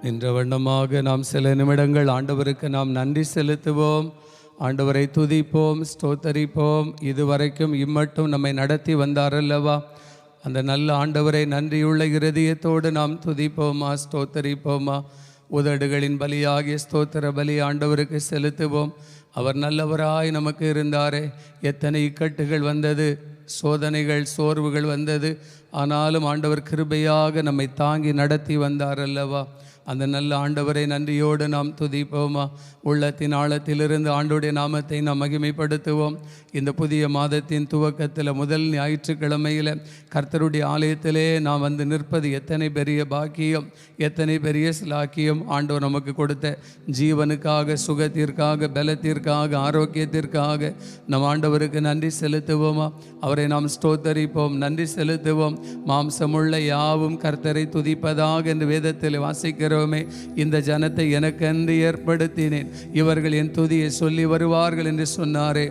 நின்ற வண்ணமாக நாம் சில நிமிடங்கள் ஆண்டவருக்கு நாம் நன்றி செலுத்துவோம், ஆண்டவரை துதிப்போம், ஸ்தோத்தரிப்போம். இதுவரைக்கும் இம்மட்டும் நம்மை நடத்தி வந்தாரல்லவா, அந்த நல்ல ஆண்டவரை நன்றியுள்ள இருதயத்தோடு நாம் துதிப்போமா, ஸ்தோத்தரிப்போமா. உதடுகளின் பலியாகிய ஸ்தோத்திர பலி ஆண்டவருக்கு செலுத்துவோம். அவர் நல்லவராய் நமக்கு இருந்தாரே. எத்தனை இக்கட்டுகள் வந்தது, சோதனைகள், சோர்வுகள் வந்தது, ஆனாலும் ஆண்டவர் கிருபையாக நம்மை தாங்கி நடத்தி வந்தார் அல்லவா. அந்த நல்ல ஆண்டவரை நன்றியோடு நாம் துதிப்போமா. உள்ளத்தின் ஆழத்திலிருந்து ஆண்டோடைய நாமத்தை நாம் மகிமைப்படுத்துவோம். இந்த புதிய மாதத்தின் துவக்கத்தில் முதல் ஞாயிற்றுக்கிழமையில் கர்த்தருடைய ஆலயத்திலே நாம் வந்து நிற்பது எத்தனை பெரிய பாக்கியம், எத்தனை பெரிய சிலாக்கியம். ஆண்டவர் நமக்கு கொடுத்த ஜீவனுக்காக, சுகத்திற்காக, பலத்திற்காக, ஆரோக்கியத்திற்காக நம் ஆண்டவருக்கு நன்றி செலுத்துவோமா. அவரை நாம் ஸ்தோத்தரிப்போம், நன்றி செலுத்துவோம். மாம்சமுள்ள யாவும் கர்த்தரை துதிப்பதாக என்று வேதத்தில் வாசிக்கிறோமே. இந்த ஜனத்தை எனக்கென்று ஏற்படுத்தினேன், இவர்கள் என் துதியை சொல்லி வருவார்கள் என்று சொன்னாரே.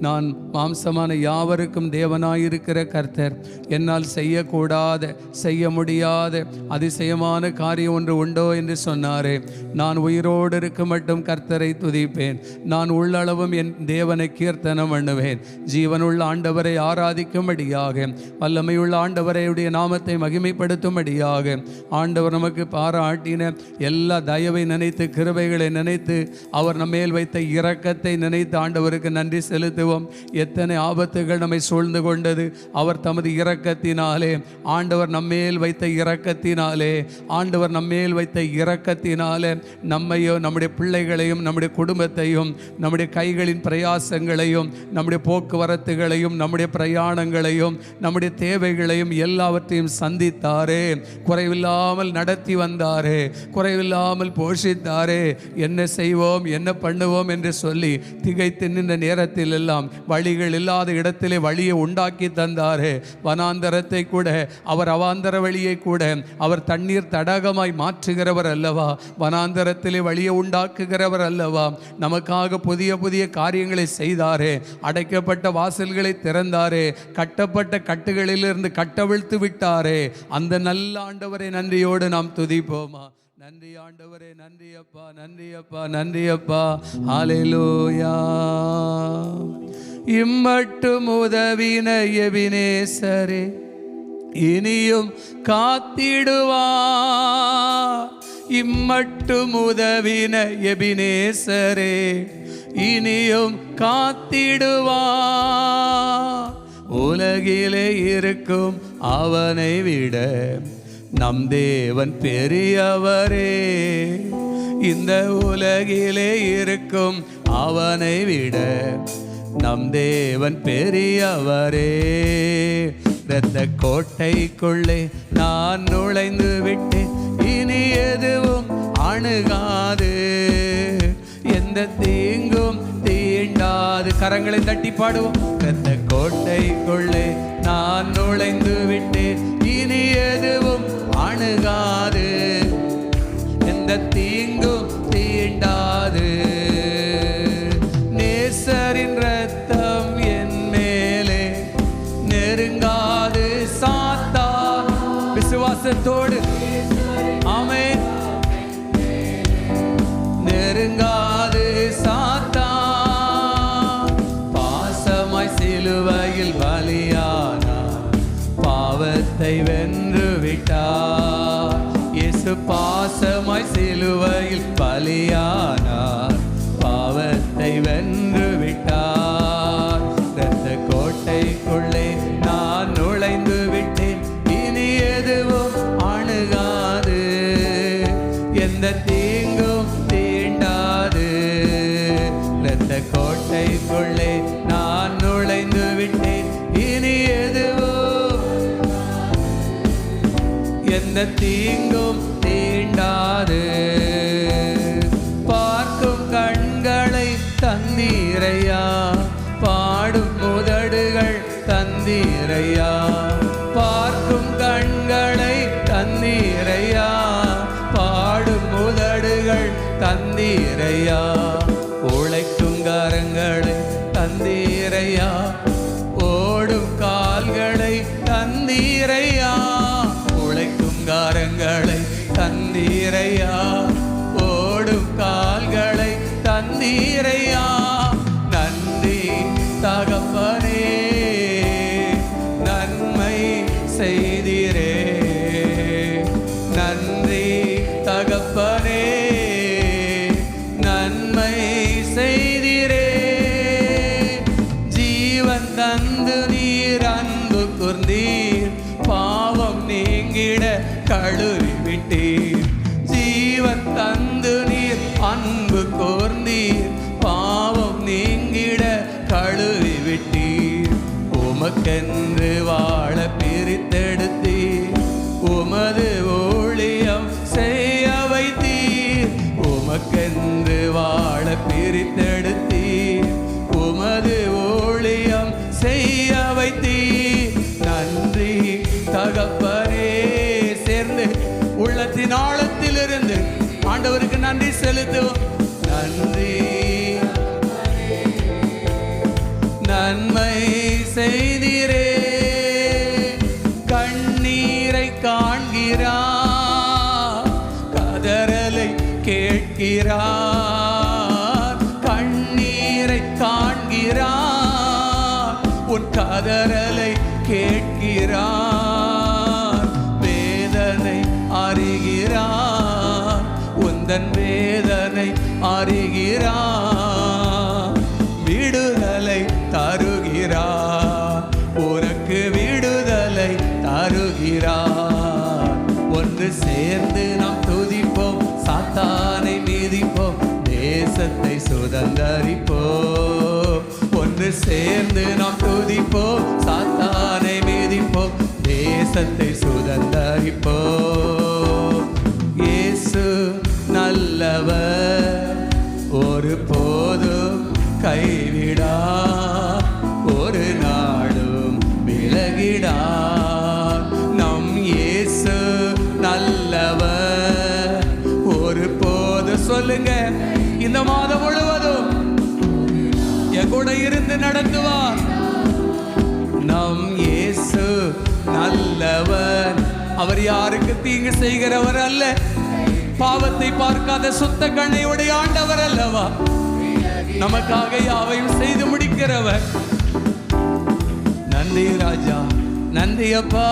நான் மாம்சமான யாவருக்கும் தேவனாயிருக்கிற கர்த்தர். என்னால் செய்யக்கூடாத, செய்ய முடியாத அதிசயமான காரியம் ஒன்று உண்டோ என்று சொன்னாரே. நான் உயிரோடு இருக்க மட்டும் கர்த்தரை துதிப்பேன், நான் உள்ளளவும் என் தேவனை கீர்த்தனம் பண்ணுவேன். ஜீவனுள்ள ஆண்டவரை ஆராதிக்கும்படியாக, வல்லமையுள்ள ஆண்டவரையுடைய நாமத்தை மகிமைப்படுத்தும்படியாக ஆண்டவர் நமக்கு பாராட்டின எல்லா தயவை நினைத்து, கிருபைகளை நினைத்து, அவர் நம்மேல் வைத்த இரக்கத்தை நினைத்து ஆண்டவருக்கு நன்றி செலுத்துவோம். எத்தனை ஆபத்துகள் நம்மை சூழ்ந்து கொண்டது, அவர் தமது இரக்கத்தினாலே, ஆண்டவர் நம்மேல் வைத்த இரக்கத்தினாலே, ஆண்டவர் நம்மேல் வைத்த இரக்கத்தினாலே நம்மையும், நம்முடைய பிள்ளைகளையும், நம்முடைய குடும்பத்தையும், நம்முடைய கைகளின் பிரயாசங்களையும், நம்முடைய போக்குவரத்துகளையும், நம்முடைய பிரயாணங்களையும், நம்முடைய தேவைகளையும் எல்லாவற்றையும் சந்தித்தாரே. குறைவில்லாமல் நடத்தி வந்தாரே, குறைவில்லாமல் போஷித்தாரே. என்ன செய்வோம், என்ன பண்ணுவோம் என்று சொல்லி திகைத்து நின்ற நேரத்தில் எல்லாம் வழிகள் இல்லாத இடத்திலே வழியை உண்டாக்கி தந்தாரே. வனாந்தரத்தை கூட அவர், அவாந்தர வழியை கூட அவர் தண்ணீர் தடாகமாய் மாற்றுகிறவர் அல்லவா. வனாந்தரத்திலே வழியை உண்டாக்குகிறவர் அல்லவா. நமக்காக புதிய புதிய காரியங்களை செய்தாரே. அடைக்கப்பட்ட வாசல்களை திறந்தாரே. கட்டப்பட்ட கட்டுகளிலிருந்து கட்டவிழ்த்து விட்டாரே. அந்த நல்ல ஆண்டவரை நன்றியோடு நாம் துதிப்போமா. நன்றி ஆண்டவரே, நன்றி அப்பா, நன்றி அப்பா, நன்றி அப்பா. ஹல்லேலூயா. இம்மட்டும் உதவின எபினேசரே, இனியும் காத்திடுவார். இம்மட்டும் உதவின எபினேசரே, இனியும் காத்திடுவார். உலகிலே இருக்கும் அவனை விட நம் தேவன் பெரியவரே. இந்த உலகிலே இருக்கும் அவனை விட நம் தேவன் பெரியவரே. இரத்த கோட்டைக்குள்ளே நான் நுழைந்து விட்டேன், இனி எதுவும் அணுகாது, எந்த தீங்கும் தீண்டாது. கரங்களை தட்டி பாடுவோம். இரத்த கோட்டைக்குள்ளே நான் நுழைந்து விட்டேன், இனி எதுவும் அணுகாது, எந்த தீங்கும் தீண்டாது. நேசரின் இரத்தம் என் மேலே நெருங்காது. சாத்தான் விசுவாசத்தோடு ஆமென். நெருங்காது சாத்தான். பாசமாய் சிலுவையில் பலியானார், பாவத்தை வென்று விட்டார். இயேசு பாசமாய் சிலுவையில் பலியானார், பாவத்தை வென்று விட்டார். இரத்த கோட்டைக்குள்ளே நான் நுழைந்து விட்டேன், இனி எதுவும் அணுகாது, எந்த தீங்கும் தீண்டாது. இரத்த கோட்டைக்குள்ளே நான் நுழைந்து விட்டேன், இனி எதுவும், எந்த தீங்கும் தீண்டாது. பார்க்கும் கண்களை தந்தீரையா, பாடும் உதடுகள் தந்தீரையா. பார்க்கும் கண்களை தந்தீரையா, பாடும் உதடுகள் தந்தீரையா. உழைக்கும் கரங்களை தந்தீரையா, ஓடும் கால்களை தந்தீரையா. உழைக்கும் கரங்களை தந்தீரையா, தகப்பனே நன்மை செய்திரே. ஜீவன் தந்து நீர் அன்பு கூர்ந்தீர், பாவம் நீங்கிட கழுவி விட்டீர். ஜீவன் தந்து நீர் அன்பு கூர்ந்தீர், பாவம் நீங்கிட கழுவி விட்டீர். உமக்கென்று வாழ பிரித்தெடுத்தீர், உமது ஊழியம் செய்ய வைத்தீர். உமக்கென்று வாழ பிரித்தெடுத்தீர், உமது ஊழியம் செய்ய வைத்தீர். நன்றி தகப்பனே. சேர்ந்து உள்ளத்தின் ஆழத்திலிருந்து ஆண்டவருக்கு நன்றி செலுத்துவோம். நன்றி. நன்மை செய்திரே, கண்ணீரை காண்கிறார், கதறலை கேட்கிறார். கண்ணீரை காண்கிறார், உன் கதறலை கேட்கிறார். வேதனை அறிகிறார், உந்தன் வேதனை அறிகிறார். விடுதலை தருகிறார், உனக்கு விடுதலை தருகிறார். ஒன்று சேர்ந்து நாம் துதிப்போம், சாத்தானை மீதிப்போம், தேசத்தை சுதந்தரிப்போம். ஒன்று சேர்ந்து நாம் துதிப்போம், சாத்தானை மீதிப்போம், தேசத்தை சுதந்தரிப்போம். இயேசு நல்லவர், ஒரு போதும் கைவிடா, ஒரு நாளும் விலகிடா. நம் இயேசு நல்லவர், ஒரு போது சொல்லுங்க, இந்த மாதம் முழுவதும் என் கூட இருந்து நடத்துவார். நம் இயேசு நல்லவர், அவர் யாருக்கு தீங்கு செய்கிறவர் அல்ல, பாவத்தை பார்க்காத சுத்த கண்ணையுடைய ஆண்டவர் அல்லவா, நமக்காக யாவையும் செய்து முடிக்கிறவர். நன்றி ராஜா, நன்றி அப்பா.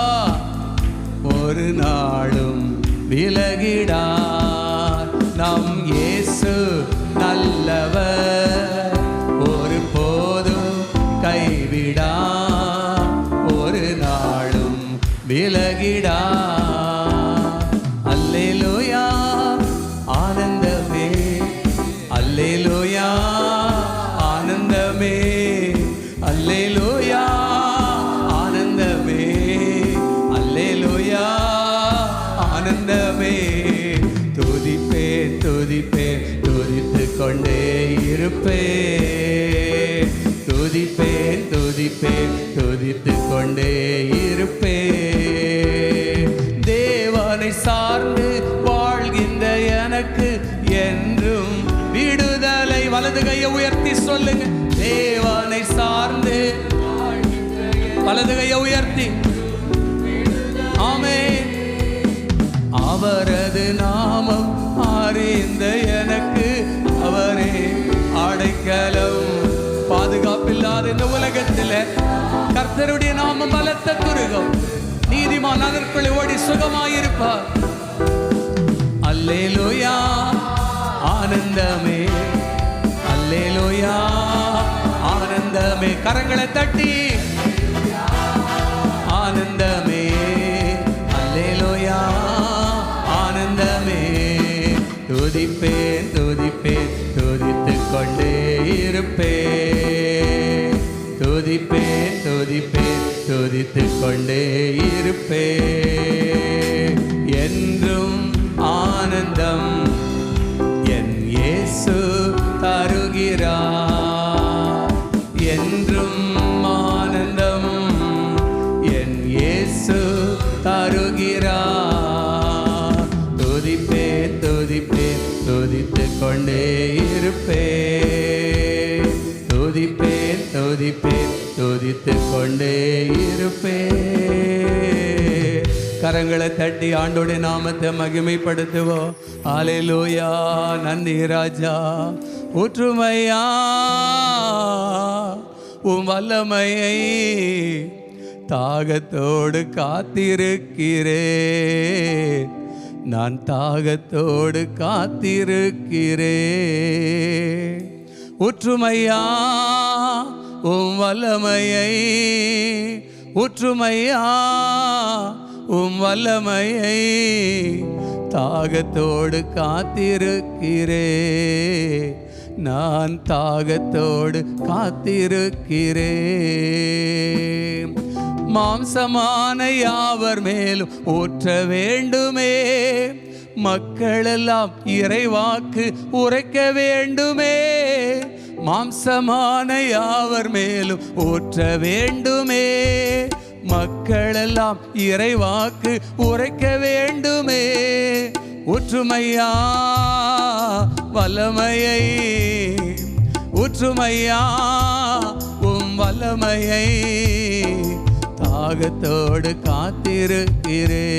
ஒரு நாளும் விலகிடார், நம் இயேசு நல்லவர், ஒரு போதும் கைவிடா, ஒரு நாளும் விலகிடா. அல்லேலூயா ஆனந்தமே, அல்லேலூயா ஆனந்தமே, அல்லேலூயா ஆனந்தமே, அல்லேலூயா ஆனந்தமே. துதிப்பேன் துதிப்பேன் துதித்துக் கொண்டே இருப்பேன், துதிப்பேன் துதிப்பேன் துதித்துக் கொண்டே இருப்பேன். தேவனை சார்ந்து வாழ்கின்ற எனக்கு என்றும் விடுதலை. வலது கையை உயர்த்தி சொல்லுங்க, தேவனை சார்ந்து, வலது கையை உயர்த்தி. ஆமென். அவரது நாமம் அறிந்த எனக்கு அவரே அடைக்கலம். பாதுகாப்பில்லாத இந்த உலகத்தில் கர்த்தருடைய நாமம் பலத்த துருகம், நீதிமான் அதற்குள்ளே ஓடி சுகமாயிருப்பார். அல்லேலூயா ஆனந்தமே, அல்லேலூயா ஆனந்தமே. கரங்களை தட்டி ஆனந்தமே, அல்லேலூயா ஆனந்தமே. துதிப்பேன் துதிப்பேன் துதித்துக் கொண்டே இருப்பேன், துதிப்பேன் துதிப்பேன் துதித்துக் கொண்டே இருப்பேன். என்றும் ஆனந்தம் என் இயேசு தருகிறார், என்றும் ஆனந்தம் என் இயேசு தருகிறார். துதிப்பேன் துதிப்பேன் துதித்துக் கொண்டே இருப்பேன், துதிப்பேன் துதிப்பேன் துதித்துக் கொண்டே இருப்பேன். கரங்களை தட்டி ஆண்டோடைய நாமத்தை மகிமைப்படுத்துவோம். ஹல்லேலூயா. நன்றி ராஜா. ஊற்றுமையா உம் வல்லமையை தாகத்தோடு காத்திருக்கிறேன். நான் தாகத்தோடு காத்திருக்கிறேன். ஊற்றுமையா உம் வல்லமையை, ஊற்றுமையா உம் வல்லமையை, தாகத்தோடு காத்திருக்கிறேன். நான் தாகத்தோடு காத்திருக்கிறேன். மாம்சமான யாவர் மேலும் ஊற்ற வேண்டுமே, மக்களெல்லாம் இறைவாக்கு உரைக்க வேண்டுமே. மாம்சமான யாவர் மேலும் ஊற்ற வேண்டுமே, மக்களெல்லாம் இறைவாக்கு உரைக்க வேண்டுமே. ஊற்றுமையா வல்லமையை, ஊற்றுமையா உம் வல்லமையை, தாகத்தோடு காத்திருக்கிறேன்.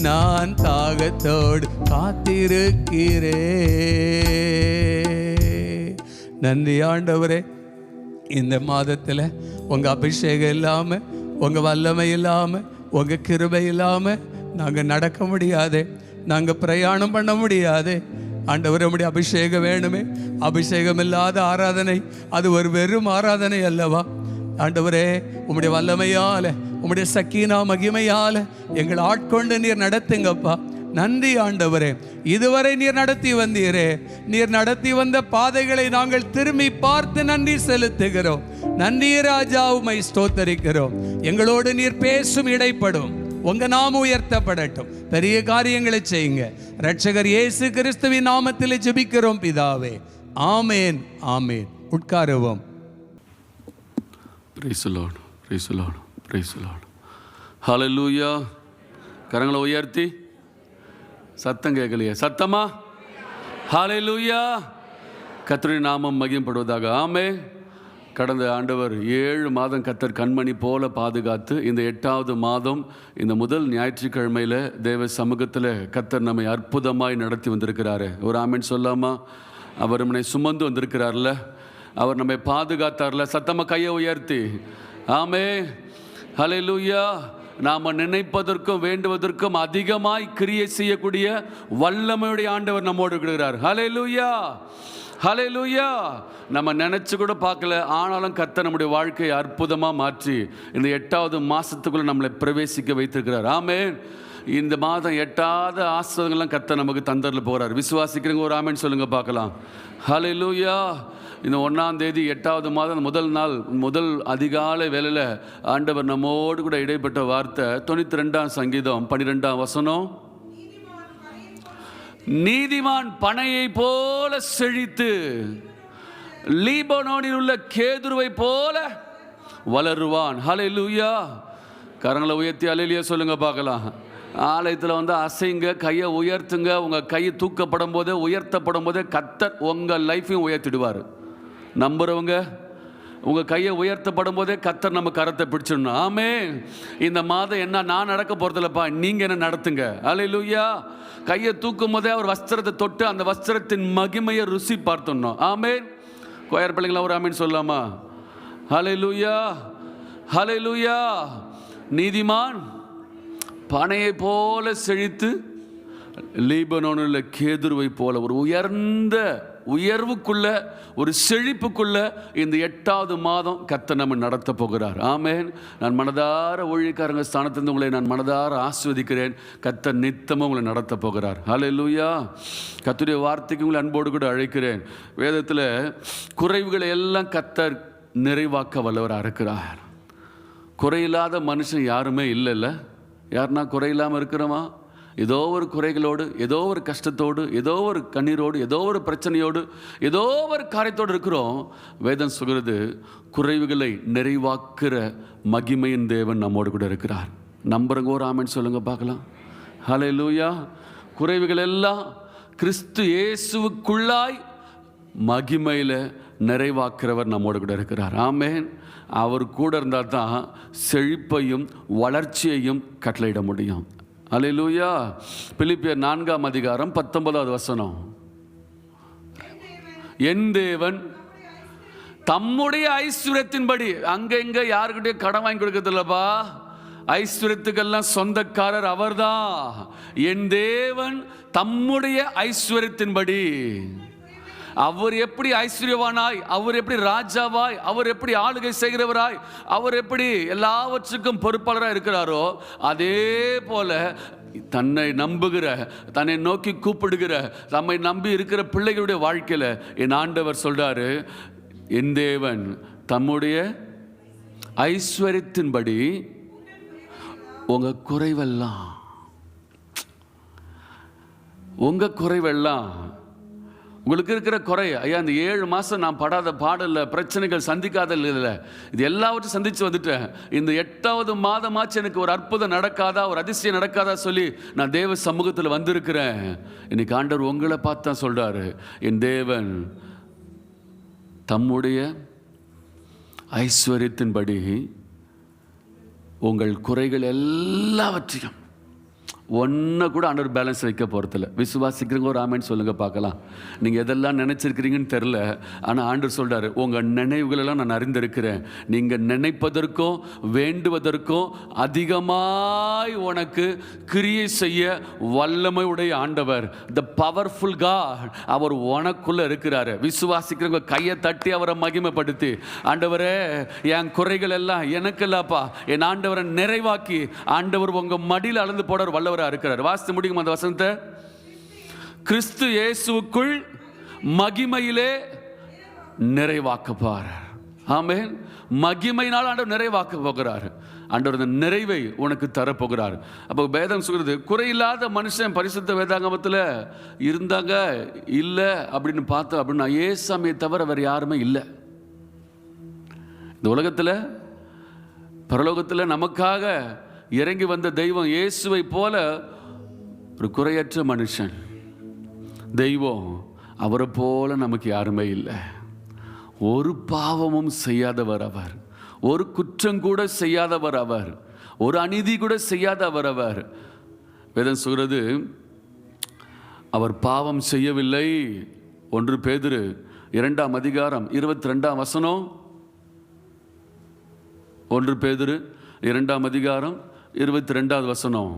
நான் தாகத்தோடு காத்திருக்கிறேன். நன்றி ஆண்டவரே, இந்த மாதத்தில் உங்கள் அபிஷேகம் இல்லாமல், உங்கள் வல்லமை இல்லாமல், உங்கள் கிருபை இல்லாமல் நாங்கள் நடக்க முடியாது, நாங்கள் பிரயாணம் பண்ண முடியாது. ஆண்டவரே, உம்முடைய அபிஷேகம் வேணுமே. அபிஷேகம் இல்லாத ஆராதனை அது ஒரு வெறும் ஆராதனை அல்லவா? ஆண்டவரே, உம்முடைய வல்லமையால், உம்முடைய சக்கீனா மகிமையால் எங்களை ஆட்கொண்டு நீர் நடத்துங்கப்பா. நன்றி ஆண்டவரே, இதுவரை நீர் நடத்தி வந்தீரே. நீர் நடத்தி வந்த பாதைகளை நாங்கள் திரும்பி பார்த்து நன்றி செலுத்துகிறோம். நன்றி ராஜா, உம்மை ஸ்தோத்தரிக்கிறோம். எங்களோடு நீர் பேசும், இடைப்படும். உங்க நாமம் உயர்த்தப்படட்டும். பெரிய காரியங்களை செய்யுங்க. இரட்சகர் இயேசு கிறிஸ்துவின் நாமத்தில் ஜெபிக்கிறோம் பிதாவே. ஆமேன், ஆமேன். உட்காருவோம். Praise the lord, praise the lord, praise the lord. ஹல்லேலூயா. கரங்களை உயர்த்தி, சத்தம் கேட்கலையே, சத்தமா ஹல்லேலூயா. கர்த்தருடைய நாமம் மகிமைப்படுவதாக. ஆமென். கடந்த ஆண்டவர் 7 மாதம் கர்த்தர் கண்மணி போல பாதுகாத்து, இந்த 8வது மாதம் இந்த முதல் ஞாயிற்றுக்கிழமையில் தேவ சமூகத்தில் கர்த்தர் நம்மை அற்புதமாய் நடத்தி வந்திருக்கிறாரு. ஒரு ஆமென் சொல்லாமா? அவர் நம்மை சுமந்து வந்திருக்கிறார்ல, அவர் நம்மை பாதுகாத்தார்ல. சத்தமாக கையை உயர்த்தி ஆமென். ஹல்லேலூயா. நாம் நினைப்பதற்கும் வேண்டுவதற்கும் அதிகமாய் கிரியை செய்யக்கூடிய வல்லமையுடைய ஆண்டவர் நம்மோடு இருக்கிறார். ஹல்லேலூயா, ஹல்லேலூயா. நம்ம நினச்சி கூட பார்க்கல, ஆனாலும் கர்த்தர் நம்முடைய வாழ்க்கையை அற்புதமாக மாற்றி இந்த 8வது மாதத்துக்குள்ளே நம்மளை பிரவேசிக்க வைத்திருக்கிறார். ஆமென். இந்த மாதம் 8வது ஆசீர்வாதங்கள்லாம் கர்த்தர் நமக்கு தந்தரில் போகிறார். விசுவாசிக்கிறவங்க ஒரு ஆமென் சொல்லுங்கள் பார்க்கலாம். ஹல்லேலூயா. இந்த 1ஆம் தேதி 8வது மாதம் முதல் நாள், முதல் அதிகாலை வேளையில் ஆண்டவர் நம்மோடு கூட இடைப்பட்ட வார்த்தை 92ஆம் சங்கீதம் 12ஆம் வசனம். நீதிமான் பனையை போல செழித்து லீபனோனில் உள்ள கேதுருவை போல வளருவான். ஹல்லேலூயா. கரங்களை உயர்த்தி அல்லேலூயா சொல்லுங்க பார்க்கலாம். ஆலயத்தில் வந்து அசைங்க, கையை உயர்த்துங்க. உங்கள் கை தூக்கப்படும் போதே, உயர்த்தப்படும் போதே கர்த்தர் உங்கள் லைஃப்பையும் உயர்த்திடுவார். நம்புறவங்க உங்கள் கையை உயர்த்தப்படும் போதே கர்த்தர் நம்ம கரத்தை பிடிச்சிடணும். ஆமென். இந்த மாதம் என்ன நான் நடக்க போகிறதில்லப்பா, நீங்கள் என்ன நடத்துங்க. அல்லேலூயா. கையை தூக்கும் போதே அவர் வஸ்திரத்தை தொட்டு அந்த வஸ்திரத்தின் மகிமையை ருசி பார்த்துடணும். ஆமென். கோயர் பிள்ளைங்களா ஒரு ஆமென் சொல்லலாமா? ஹல்லேலூயா, ஹல்லேலூயா. நீதிமான் பனையை போல செழித்து லீபனோனில் கேதுருவை போல ஒரு உயர்ந்த உயர்வுக்குள்ள, ஒரு செழிப்புக்குள்ள இந்த 8வது மாதம் கர்த்தர் நம்ம நடத்த போகிறார். ஆமென். நான் மனதார ஊழியக்காரங்க ஸ்தானத்திலிருந்து உங்களை நான் மனதார ஆஸ்வதிக்கிறேன். கர்த்தர் நித்தமும் உங்களை நடத்த போகிறார். ஹல்லேலூயா. கர்த்தருடைய வார்த்தைக்கு உங்களை அன்போடு கூட அழைக்கிறேன். வேதத்தில் குறைவுகளை எல்லாம் கர்த்தர் நிறைவாக்க வல்லவராக இருக்கிறார். குறையில்லாத மனுஷன் யாருமே இல்லைல்ல. யாருன்னா குறையில்லாமல் இருக்கிறோமா? ஏதோ ஒரு குறைகளோடு, ஏதோ ஒரு கஷ்டத்தோடு, ஏதோ ஒரு கண்ணீரோடு, ஏதோ ஒரு பிரச்சனையோடு, ஏதோ ஒரு காரியத்தோடு இருக்கிறோம். வேதம் சொல்கிறது, குறைவுகளை நிறைவாக்குற மகிமையின் தேவன் நம்மோடு கூட இருக்கிறார். நம்புறங்க ஒரு ஆமென் சொல்லுங்க பார்க்கலாம். ஹல்லேலூயா. குறைவுகள் எல்லாம் கிறிஸ்து இயேசுவுக்குள்ளாய் மகிமையில் நிறைவாக்குறவர் நம்மோடு கூட இருக்கிறார். ஆமென். அவர் கூட இருந்தால் தான் செழிப்பையும் வளர்ச்சியையும் கட்டளையிட முடியும். அல்லேலூயா. பிலிப்பியர் 4ஆம் அதிகாரம் 19வது வசனம். என் தேவன் தம்முடைய ஐஸ்வர்யத்தின்படி, அங்க இங்க யாருக்கிட்டே கடன் வாங்கி கொடுக்கறதில்லப்பா. ஐஸ்வர்யத்துக்கெல்லாம் சொந்தக்காரர் அவர்தான். என் தேவன் தம்முடைய ஐஸ்வர்யத்தின்படி, அவர் எப்படி ஐஸ்வர்யவானாய், அவர் எப்படி ராஜாவாய், அவர் எப்படி ஆளுகை செய்கிறவராய், அவர் எப்படி எல்லாவற்றுக்கும் பொறுப்பாளராக இருக்கிறாரோ, அதே போல தன்னை நம்புகிற, தன்னை நோக்கி கூப்பிடுகிற, தம்மை நம்பி இருக்கிற பிள்ளைகளுடைய வாழ்க்கையில் என் ஆண்டவர் சொல்றாரு, என் தேவன் தம்முடைய ஐஸ்வர்யத்தின்படி உங்க குறைவெல்லாம், உங்க குறைவெல்லாம், உங்களுக்கு இருக்கிற குறை, ஐயா இந்த 7 மாதம் நான் படாத பாடல, பிரச்சனைகள் சந்திக்காத இல்லை, இது எல்லாவற்றையும் சந்தித்து வந்துட்டேன், இந்த 8வது மாதமாச்சு எனக்கு ஒரு அற்புதம் நடக்காதா, ஒரு அதிசயம் நடக்காதா சொல்லி நான் தேவ சமூகத்தில் வந்திருக்கிறேன். இன்னைக்கு ஆண்டவர் உங்களை பார்த்து தான் சொல்றாரு, என் தேவன் தம்முடைய ஐஸ்வர்யத்தின்படி உங்கள் குறைகள் எல்லாவற்றையும், ஒன்றை கூட ஆண்டவர் பேலன்ஸ் வைக்க போகிறதில்ல. விசுவாசிக்கிறவங்க ஒரு ஆமேன்னு சொல்லுங்கள் பார்க்கலாம். நீங்கள் எதெல்லாம் நினச்சிருக்கிறீங்கன்னு தெரில, ஆனால் ஆண்டவர் சொல்கிறார், உங்கள் நினைவுகளெல்லாம் நான் அறிந்திருக்கிறேன், நீங்கள் நினைப்பதற்கும் வேண்டுவதற்கும் அதிகமாய் உனக்கு கிரியை செய்ய வல்லமை உடைய ஆண்டவர், த பவர்ஃபுல் காட், அவர் உனக்குள்ளே இருக்கிறாரு. விசுவாசிக்கிறவங்க கையை தட்டி அவரை மகிமைப்படுத்தி, ஆண்டவரே என் குறைகள் எல்லாம் எனக்கு இல்லப்பா, என் ஆண்டவரை நிறைவாக்கி ஆண்டவர் உங்கள் மடியில் அளந்து போட வல்லவர் இருக்கிறார். வாசித்து முடிக்கும் அந்த வசனத்தை, கிறிஸ்து இயேசுவுக்குள் மகிமையிலே நிறைவாக்கப்பார். ஆமென். மகிமையினால் ஆண்டவர் நிறைவாக்க போகிறார். ஆண்டவர் அந்த நிறைவை உனக்கு தரப்போகிறார். அப்போ வேதம் சொல்கிறது, குறையில்லாத மனுஷன் பரிசுத்த வேதாங்கமத்தில் இருந்தாங்க இல்லை அப்படின்னு பார்த்தோம் அப்படின்னா ஏசாமியை தவிர வேறு யாருமே இல்லை. இந்த உலகத்தில் பரலோகத்தில் நமக்காக இறங்கி வந்த தெய்வம் இயேசுவை போல ஒரு குறையற்ற மனுஷன் தெய்வம், அவரை போல நமக்கு யாருமே இல்லை. ஒரு பாவமும் செய்யாதவர் அவர், ஒரு குற்றம் கூட செய்யாதவர் அவர், ஒரு அநீதி கூட செய்யாதவர் அவர். வேதம் சொல்கிறது, அவர் பாவம் செய்யவில்லை. 1 பேதுரு 2ஆம் அதிகாரம் 22ஆம் வசனம். 1 பேதுரு 2ஆம் அதிகாரம் 22வது வசனம்.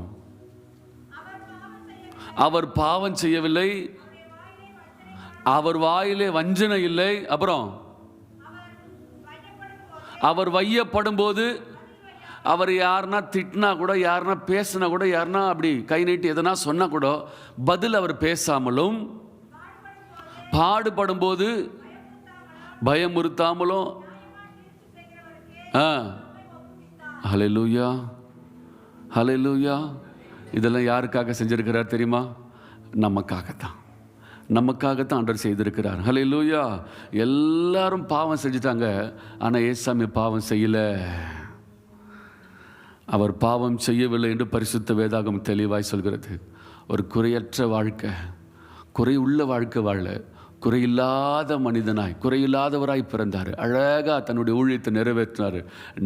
அவர் பாவம் செய்யவில்லை, அவர் வாயிலே வஞ்சனை இல்லை. அப்புறம் அவர் வையப்படும் போது, அவர் யாருன்னா திட்டினா கூட, யாருன்னா பேசினா கூட, யாருன்னா அப்படி கை நீட்டி எதனா சொன்னா கூட பதில் அவர் பேசாமலும், பாடுபடும் போது பயமுறுத்தாமலும், ஹல்லேலூயா ஹல்லேலூயா. இதெல்லாம் யாருக்காக செஞ்சிருக்கிறார் தெரியுமா? நமக்காகத்தான், நமக்காகத்தான் ஆண்டவர் செய்திருக்கிறார். ஹல்லேலூயா. எல்லாரும் பாவம் செஞ்சுட்டாங்க, ஆனால் ஏசாமி பாவம் செய்யலை. அவர் பாவம் செய்யவில்லை என்று பரிசுத்த வேதாகம் தெளிவாய் சொல்கிறது. ஒரு குறையற்ற வாழ்க்கை, குறையுள்ள வாழ்க்கை வாழ, குறையில்லாத மனிதனாய், குறையில்லாதவராய் பிறந்தார். அழகாக தன்னுடைய ஊழியத்தை நிறைவேற்றினார்,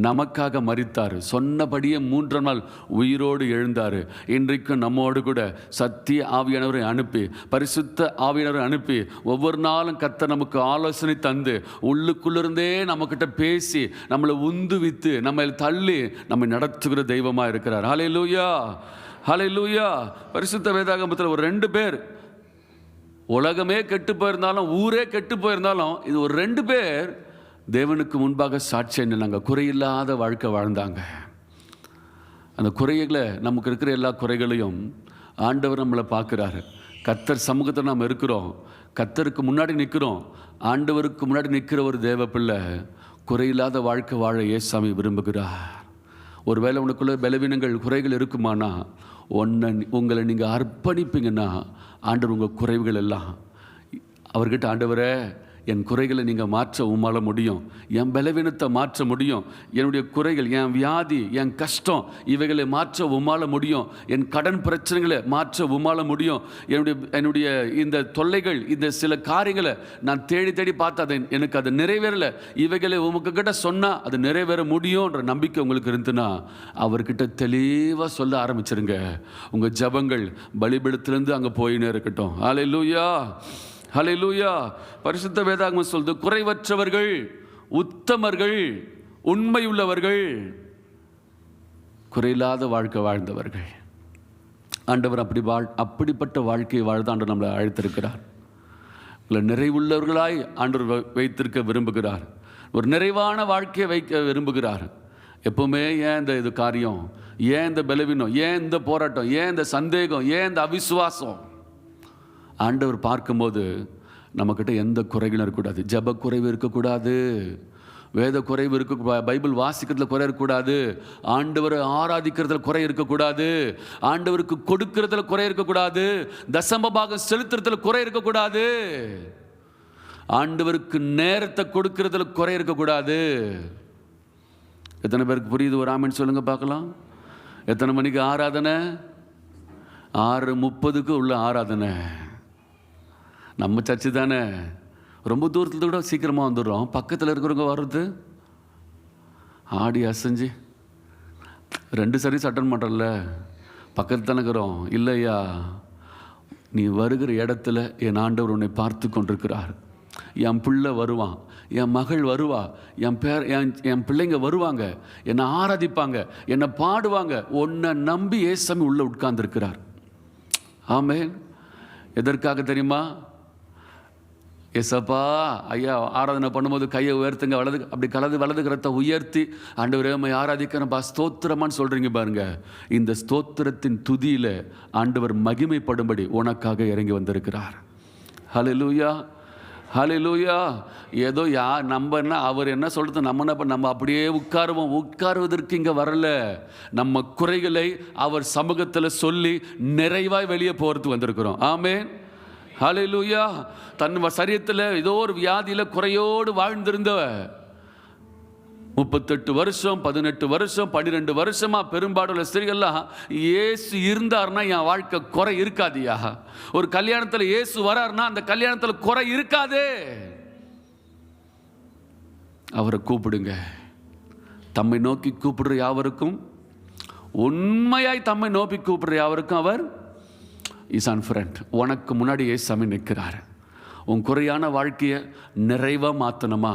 நமக்காக மரித்தார், சொன்னபடியே 3ஆம் நாள் உயிரோடு எழுந்தார். இன்றைக்கும் நம்மோடு கூட சத்திய ஆவியானவரை அனுப்பி, பரிசுத்த ஆவியானவரை அனுப்பி, ஒவ்வொரு நாளும் கர்த்தர் நமக்கு ஆலோசனை தந்து, உள்ளுக்குள்ளிருந்தே நம்மக்கிட்ட பேசி, நம்மளை உந்துவித்து, நம்மை தள்ளி நம்மை நடத்துகிற தெய்வமாக இருக்கிறார். ஹல்லேலூயா ஹல்லேலூயா. பரிசுத்த வேதாகமத்தில் ஒரு 2 பேர், உலகமே கெட்டு போயிருந்தாலும், ஊரே கெட்டு போயிருந்தாலும், இது ஒரு 2 பேர் தேவனுக்கு முன்பாக சாட்சி நின்னாங்க, குறையில்லாத வாழ்க்கை வாழ்ந்தாங்க. அந்த குறைகளை, நமக்கு இருக்கிற எல்லா குறைகளையும் ஆண்டவர் நம்மளை பார்க்குறாரு. கர்த்தர் சமூகத்தில் நாம் இருக்கிறோம், கர்த்தருக்கு முன்னாடி நிற்கிறோம். ஆண்டவருக்கு முன்னாடி நிற்கிற ஒரு தேவ பிள்ளை குறையில்லாத வாழ்க்கை வாழ ஏசாமி விரும்புகிறார். ஒருவேளை உனக்குள்ள பலவீனங்கள், குறைகள் இருக்குமானா, உங்களை நீங்கள் அர்ப்பணிப்பீங்கன்னா ஆண்டவர் உங்கள் குறைவுகள் எல்லாம் அவர்கிட்ட, ஆண்டவரே என் குறைகளை நீங்கள் மாற்ற உம்மால முடியும், என் பலவீனத்தை மாற்ற முடியும், என்னுடைய குறைகள், என் வியாதி, என் கஷ்டம், இவைகளை மாற்ற உம்மால முடியும், என் கடன் பிரச்சனைகளை மாற்ற உம்மால முடியும், என்னுடைய இந்த தொல்லைகள், இந்த சில காரியங்களை நான் தேடி தேடி பார்த்து எனக்கு அது நிறைவேறலை, இவைகளை உமக்கு கிட்ட சொன்னால் அது நிறைவேற முடியும்ன்ற நம்பிக்கை உங்களுக்கு இருந்துன்னா அவர்கிட்ட தெளிவாக சொல்ல ஆரம்பிச்சிருங்க. உங்கள் ஜபங்கள் பலிபீடத்திலிருந்து அங்கே போயினே இருக்கட்டும். ஹல்லேலூயா ஹல்லேலூயா. பரிசுத்த வேதாகமம் சொல்லுது, குறைவற்றவர்கள், உத்தமர்கள், உண்மையுள்ளவர்கள், குறையில்லாத வாழ்க்கை வாழ்ந்தவர்கள். ஆண்டவர் அப்படிப்பட்ட வாழ்க்கையை வாழ்ந்து ஆண்டவர் நம்மளை அழைத்திருக்கிறார். இல்லை, நிறைவுள்ளவர்களாய் ஆண்டவர் வைத்திருக்க விரும்புகிறார். ஒரு நிறைவான வாழ்க்கையை வைக்க விரும்புகிறார். எப்பவுமே ஏன் இந்த காரியம், ஏன் இந்த பலவீனம், ஏன் இந்த போராட்டம், ஏன் இந்த சந்தேகம், ஏன் இந்த அவிசுவாசம்? ஆண்டவர் பார்க்கும்போது நம்மக்கிட்ட எந்த குறைகளும் இருக்கக்கூடாது. ஜப குறைவு இருக்கக்கூடாது, வேத குறைவு இருக்கக்கூடாது, பைபிள் வாசிக்கிறதுல குறை இருக்கக்கூடாது, ஆண்டவரை ஆராதிக்கிறதுல குறை இருக்கக்கூடாது, ஆண்டவருக்கு கொடுக்கறதுல குறை இருக்கக்கூடாது, தசம பாகம் செலுத்துறதுல குறை இருக்கக்கூடாது, ஆண்டவருக்கு நேரத்தை கொடுக்கறதுல குறை இருக்கக்கூடாது. எத்தனை பேருக்கு புரியுது? ஒரு ஆமென் சொல்லுங்க பார்க்கலாம். எத்தனை மணிக்கு ஆராதனை? 6:30 உள்ள ஆராதனை. நம்ம சர்ச்சு தானே, ரொம்ப தூரத்தில் கூட சீக்கிரமாக வந்துடுறோம். பக்கத்தில் இருக்கிறவங்க வர்றது ஆடி அசைஞ்சு 2 சர்வீஸ் அட்டன் பண்ணுறல, பக்கத்தில் தானே இருக்கிறோம். இல்லையா, நீ வருகிற இடத்துல என் ஆண்டவர் உன்னை பார்த்து கொண்டிருக்கிறார். என் பிள்ளை வருவான், என் மகள் வருவா, என் பிள்ளைங்க வருவாங்க, என்னை ஆராதிப்பாங்க, என்னை பாடுவாங்க. உன்னை நம்பி ஏசாமி உள்ள உட்கார்ந்துருக்கிறார். ஆமென். எதற்காக தெரியுமா? ஏசப்பா ஐயா ஆராதனை பண்ணும்போது கையை உயர்த்துங்க, வலது கரத்தை உயர்த்தி ஆண்டவரே உம்மை ஆராதிக்கிறேன்ப்பா ஸ்தோத்திரமான்னு சொல்கிறீங்க பாருங்க. இந்த ஸ்தோத்திரத்தின் துதியில் ஆண்டவர் மகிமைப்படும்படி உனக்காக இறங்கி வந்திருக்கிறார். ஹல்லேலூயா, ஹல்லேலூயா. ஏதோ நம்பன்னா அவர் என்ன சொல்கிறது, நம்ம அப்படியே உட்காருவதற்கு இங்கே வரல. நம்ம குறைகளை அவர் சமூகத்தில் சொல்லி நிறைவாய் வெளியே போகிறதுக்கு வந்திருக்கிறோம். ஆமென், ஹல்லேலூயா. தன் சரீரத்தில் ஏதோ ஒரு வியாதியில் குறையோடு வாழ்ந்திருந்த 38 வருஷம் 18 வருஷம் 12 வருஷமா பெரும்பாடுள்ள ஸ்திரீகள்லாம் இயேசு இருந்தார்னா என் வாழ்க்கை குறை இருக்காதியா. ஒரு கல்யாணத்தில் இயேசு வரார்னா அந்த கல்யாணத்தில் குறை இருக்காதே. அவரை கூப்பிடுங்க. தம்மை நோக்கி கூப்பிடுற யாவருக்கும், உண்மையாய் தம்மை நோக்கி கூப்பிடுற யாவருக்கும் அவர் இஸ் ஆன் ஃப்ரண்ட். உனக்கு முன்னாடி ஏசாமி நிற்கிறார். உன் குறையான வாழ்க்கையை நிறைவாக மாற்றணுமா,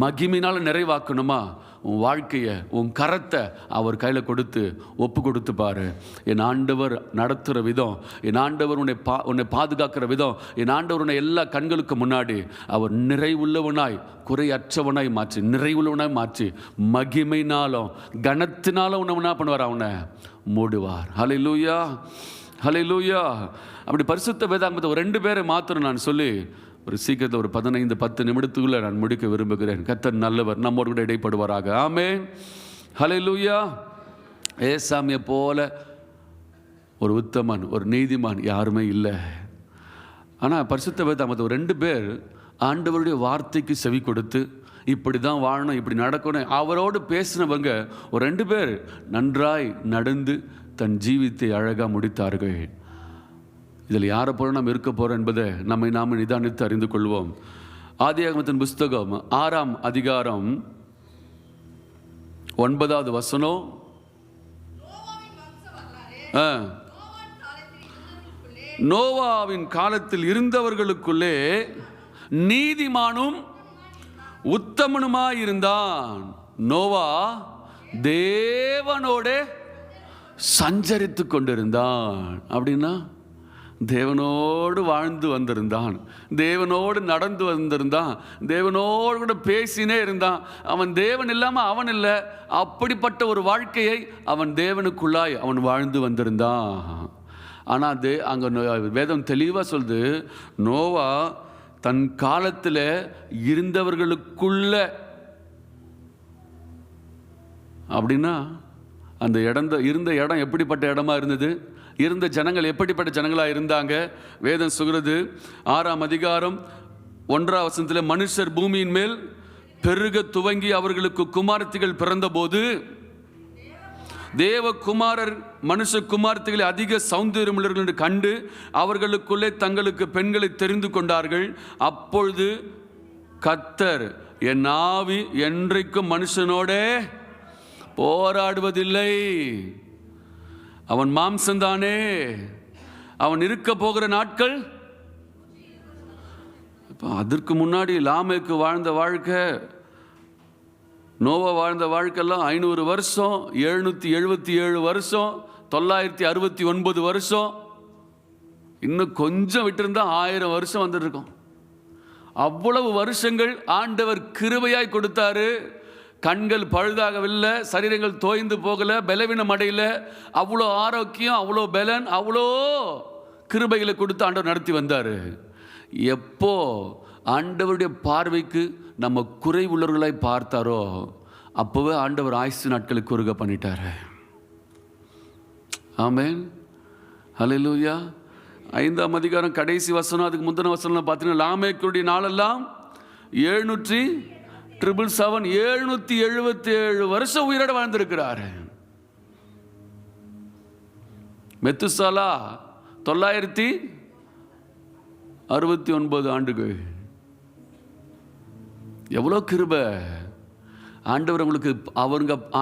மகிமையினால் நிறைவாக்கணுமா, உன் வாழ்க்கையை உன் கரத்தை அவர் கையில் கொடுத்து ஒப்பு கொடுத்து பாரு. என் ஆண்டவர் நடத்துகிற விதம், என் ஆண்டவர் உன்னை பாதுகாக்கிற விதம், என் ஆண்டவர் உன்னை எல்லா கண்களுக்கு முன்னாடி அவர் நிறைவுள்ளவனாய் குறையற்றவனாய் மாற்றி, நிறைவுள்ளவனாய் மாற்றி, மகிமைனாலும் கனத்தினாலும் உன்னை என்ன பண்ணுவார், அவனை மூடுவார். ஹல்லேலூயா, ஹல்லேலூயா. அப்படி பரிசுத்த வேதாகமத்தை ஒரு 2 பேரை மாத்திரம் நான் சொல்லி ஒரு சீக்கிரத்தில் ஒரு 15-10 நிமிடத்துக்குள்ளே நான் முடிக்க விரும்புகிறேன். கர்த்தர் நல்லவர், நம்மோடு கூட இடைப்படுவாராக. ஆமென், ஹல்லேலூயா. ஏசாமியை போல ஒரு உத்தமன், ஒரு நீதிமான் யாருமே இல்லை. ஆனால் பரிசுத்த வேதாகமத்தை ஒரு 2 பேர் ஆண்டவருடைய வார்த்தைக்கு செவி கொடுத்து இப்படி தான் வாழணும், இப்படி நடக்கணும் அவரோடு பேசினவங்க ஒரு 2 பேர் நன்றாய் நடந்து தன் ஜீவித்தை அழகாக முடித்தார்கள். இதில் யாரை போல நாம் இருக்க போகிறோம் என்பதை நாம் நிதானித்து அறிந்து கொள்வோம். ஆதியாகமத்தின் புஸ்தகம் 6ஆம் அதிகாரம் 9வது வசனம். நோவாவின் காலத்தில் இருந்தவர்களுக்குள்ளே நீதிமானும் உத்தமனுமாயிருந்தான். நோவா தேவனோட சஞ்சரித்து கொண்டிருந்தான். அப்படின்னா தேவனோடு வாழ்ந்து வந்திருந்தான், தேவனோடு நடந்து வந்திருந்தான், தேவனோடு கூட பேசினே இருந்தான். அவன் தேவன் இல்லாமல் அவன் இல்லை. அப்படிப்பட்ட ஒரு வாழ்க்கையை அவன் தேவனுக்குள்ளாய் அவன் வாழ்ந்து வந்திருந்தான். ஆனால் அங்கே வேதம் தெளிவாக சொல்லுது, நோவா தன் காலத்தில் இருந்தவர்களுக்குள்ள. அப்படின்னா அந்த இருந்த இடம் எப்படிப்பட்ட இடமா இருந்தது, இருந்த ஜனங்கள் எப்படிப்பட்ட ஜனங்களாக இருந்தாங்க. வேதம் சொல்கிறது 6ஆம் அதிகாரம் 1ஆம் வசனத்தில், மனுஷர் பூமியின் மேல் பெருக துவங்கி அவர்களுக்கு குமாரத்திகள் பிறந்தபோது தேவகுமாரர் மனுஷ குமாரத்திகளை அதிக சௌந்தரியமுள்ளவர்கள் என்று கண்டு அவர்களுக்குள்ளே தங்களுக்கு பெண்களை தெரிந்து கொண்டார்கள். அப்பொழுது கர்த்தர், என் ஆவி என்றைக்கும் மனுஷனோட போராடுவதில்லை, அவன் மாம்சந்தானே, அவன் இருக்க போகிற நாட்கள். அதற்கு முன்னாடி லாமேக்கு வாழ்ந்த வாழ்க்கை நோவா வாழ்ந்த வாழ்க்கையெல்லாம் 500 வருஷம், 777 வருஷம், 969 வருஷம். இன்னும் கொஞ்சம் விட்டுருந்தா 1000 வருஷம் வந்துருக்கும். அவ்வளவு வருஷங்கள் ஆண்டவர் கிருபையாய் கொடுத்தாரு. கண்கள் பழுதாகவில்லை, சரீரங்கள் தோய்ந்து போகலை, பலவீனம் அடையல. அவ்வளோ ஆரோக்கியம், அவ்வளோ பலன், அவ்வளோ கிருபைகளை கொடுத்து ஆண்டவர் நடத்தி வந்தார். எப்போ ஆண்டவருடைய பார்வைக்கு நம்ம குறைவுள்ளவர்களாய் பார்த்தாரோ அப்போவே ஆண்டவர் ஆயுசு நாட்களுக்கு குறுக பண்ணிட்டார். ஆமென், ஹல்லேலூயா. 5ஆம் அதிகாரம் கடைசி வசனம், அதுக்கு முந்தின வசனம் பார்த்தீங்கன்னா, லாமேக்குடைய நாளெல்லாம் 777 வருஷம் உயிரோட வாழ்ந்திருக்கிறார். மெத்துசாலா 969 ஆண்டுகள். எவ்வளோ கிருபை! ஆண்டவர் அவங்களுக்கு,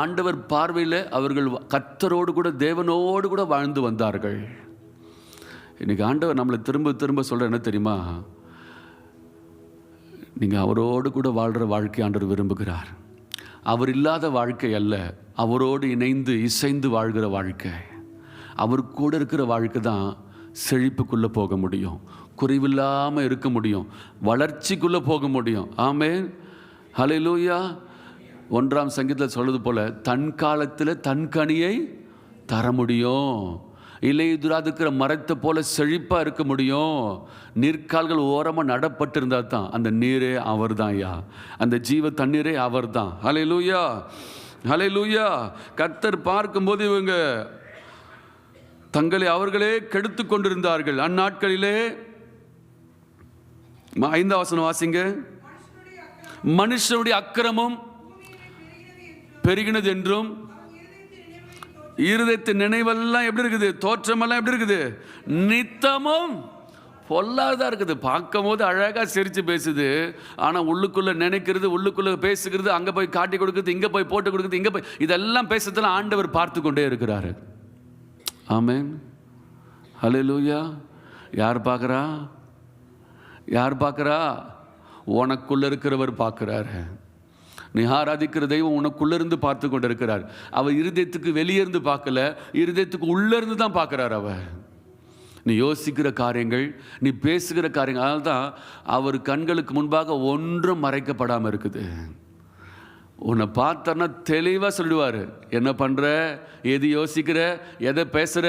ஆண்டவர் பார்வையில் அவர்கள் கர்த்தரோடு கூட, தேவனோடு கூட வாழ்ந்து வந்தார்கள். இன்னைக்கு ஆண்டவர் நம்மளை திரும்ப திரும்ப சொல்கிற என்ன தெரியுமா? நீங்கள் அவரோடு கூட வாழ்கிற வாழ்க்கை ஆண்டவர் விரும்புகிறார். அவர் இல்லாத வாழ்க்கை அல்ல, அவரோடு இணைந்து இசைந்து வாழ்கிற வாழ்க்கை. அவர் கூட இருக்கிற வாழ்க்கை தான் செழிப்புக்குள்ளே போக முடியும், குறைவில்லாமல் இருக்க முடியும், வளர்ச்சிக்குள்ளே போக முடியும். ஆமென், ஹல்லேலூயா. 1ஆம் சங்கீதத்தில் சொல்வது போல, தன் காலத்தில் தன் கனியை தர முடியும். இலையுதிராதிருக்கிற மரத்தை போல செழிப்பாக இருக்க முடியும். நீர்க்கால்கள் ஓரமாக நடப்பட்டிருந்தால் தான் அந்த நீரே அவர் தான் ஐயா, அந்த ஜீவ தண்ணீரே அவர் தான். ஹல்லேலூயா, ஹல்லேலூயா. கர்த்தர் பார்க்கும்போது இவங்க தங்களை அவர்களே கெடுத்து கொண்டிருந்தார்கள். அந்நாட்களிலே 5ஆம் வசனம் வாசிங்க. மனுஷனுடைய அக்கிரமம் பெருகினது என்றும் இருதயத்தின் நினைவெல்லாம் எப்படி இருக்குது, தோற்றமெல்லாம் எப்படி இருக்குது, நித்தமும் பொல்லாததாக இருக்குது. பார்க்கும் போது அழகாக சிரித்து பேசுது, ஆனால் உள்ளுக்குள்ளே நினைக்கிறது, உள்ளுக்குள்ளே பேசுகிறது, அங்கே போய் காட்டி கொடுக்குறது, இங்கே போய் போட்டு கொடுக்குறது, இங்கே போய் இதெல்லாம் பேசுறதுலாம் ஆண்டவர் பார்த்து கொண்டே இருக்கிறாரு. ஆமென், ஹல்லேலூயா. யார் பார்க்குறா? யார் பார்க்குறா? உனக்குள்ளே இருக்கிறவர் பார்க்குறாரு. நீ ஆராதிக்கிற தெய்வம் உனக்குள்ளேருந்து பார்த்து கொண்டு இருக்கிறார். அவர் இருதயத்துக்கு வெளியே இருந்து பார்க்கல, இருதயத்துக்கு உள்ளேருந்து தான் பார்க்குறார். அவர் நீ யோசிக்கிற காரியங்கள், நீ பேசுகிற காரியங்கள், அதனால தான் அவர் கண்களுக்கு முன்பாக ஒன்றும் மறைக்கப்படாமல் இருக்குது. உன்னை பார்த்தார்னா தெளிவாக சொல்லிடுவார், என்ன பண்ணுற, எது யோசிக்கிற, எதை பேசுகிற,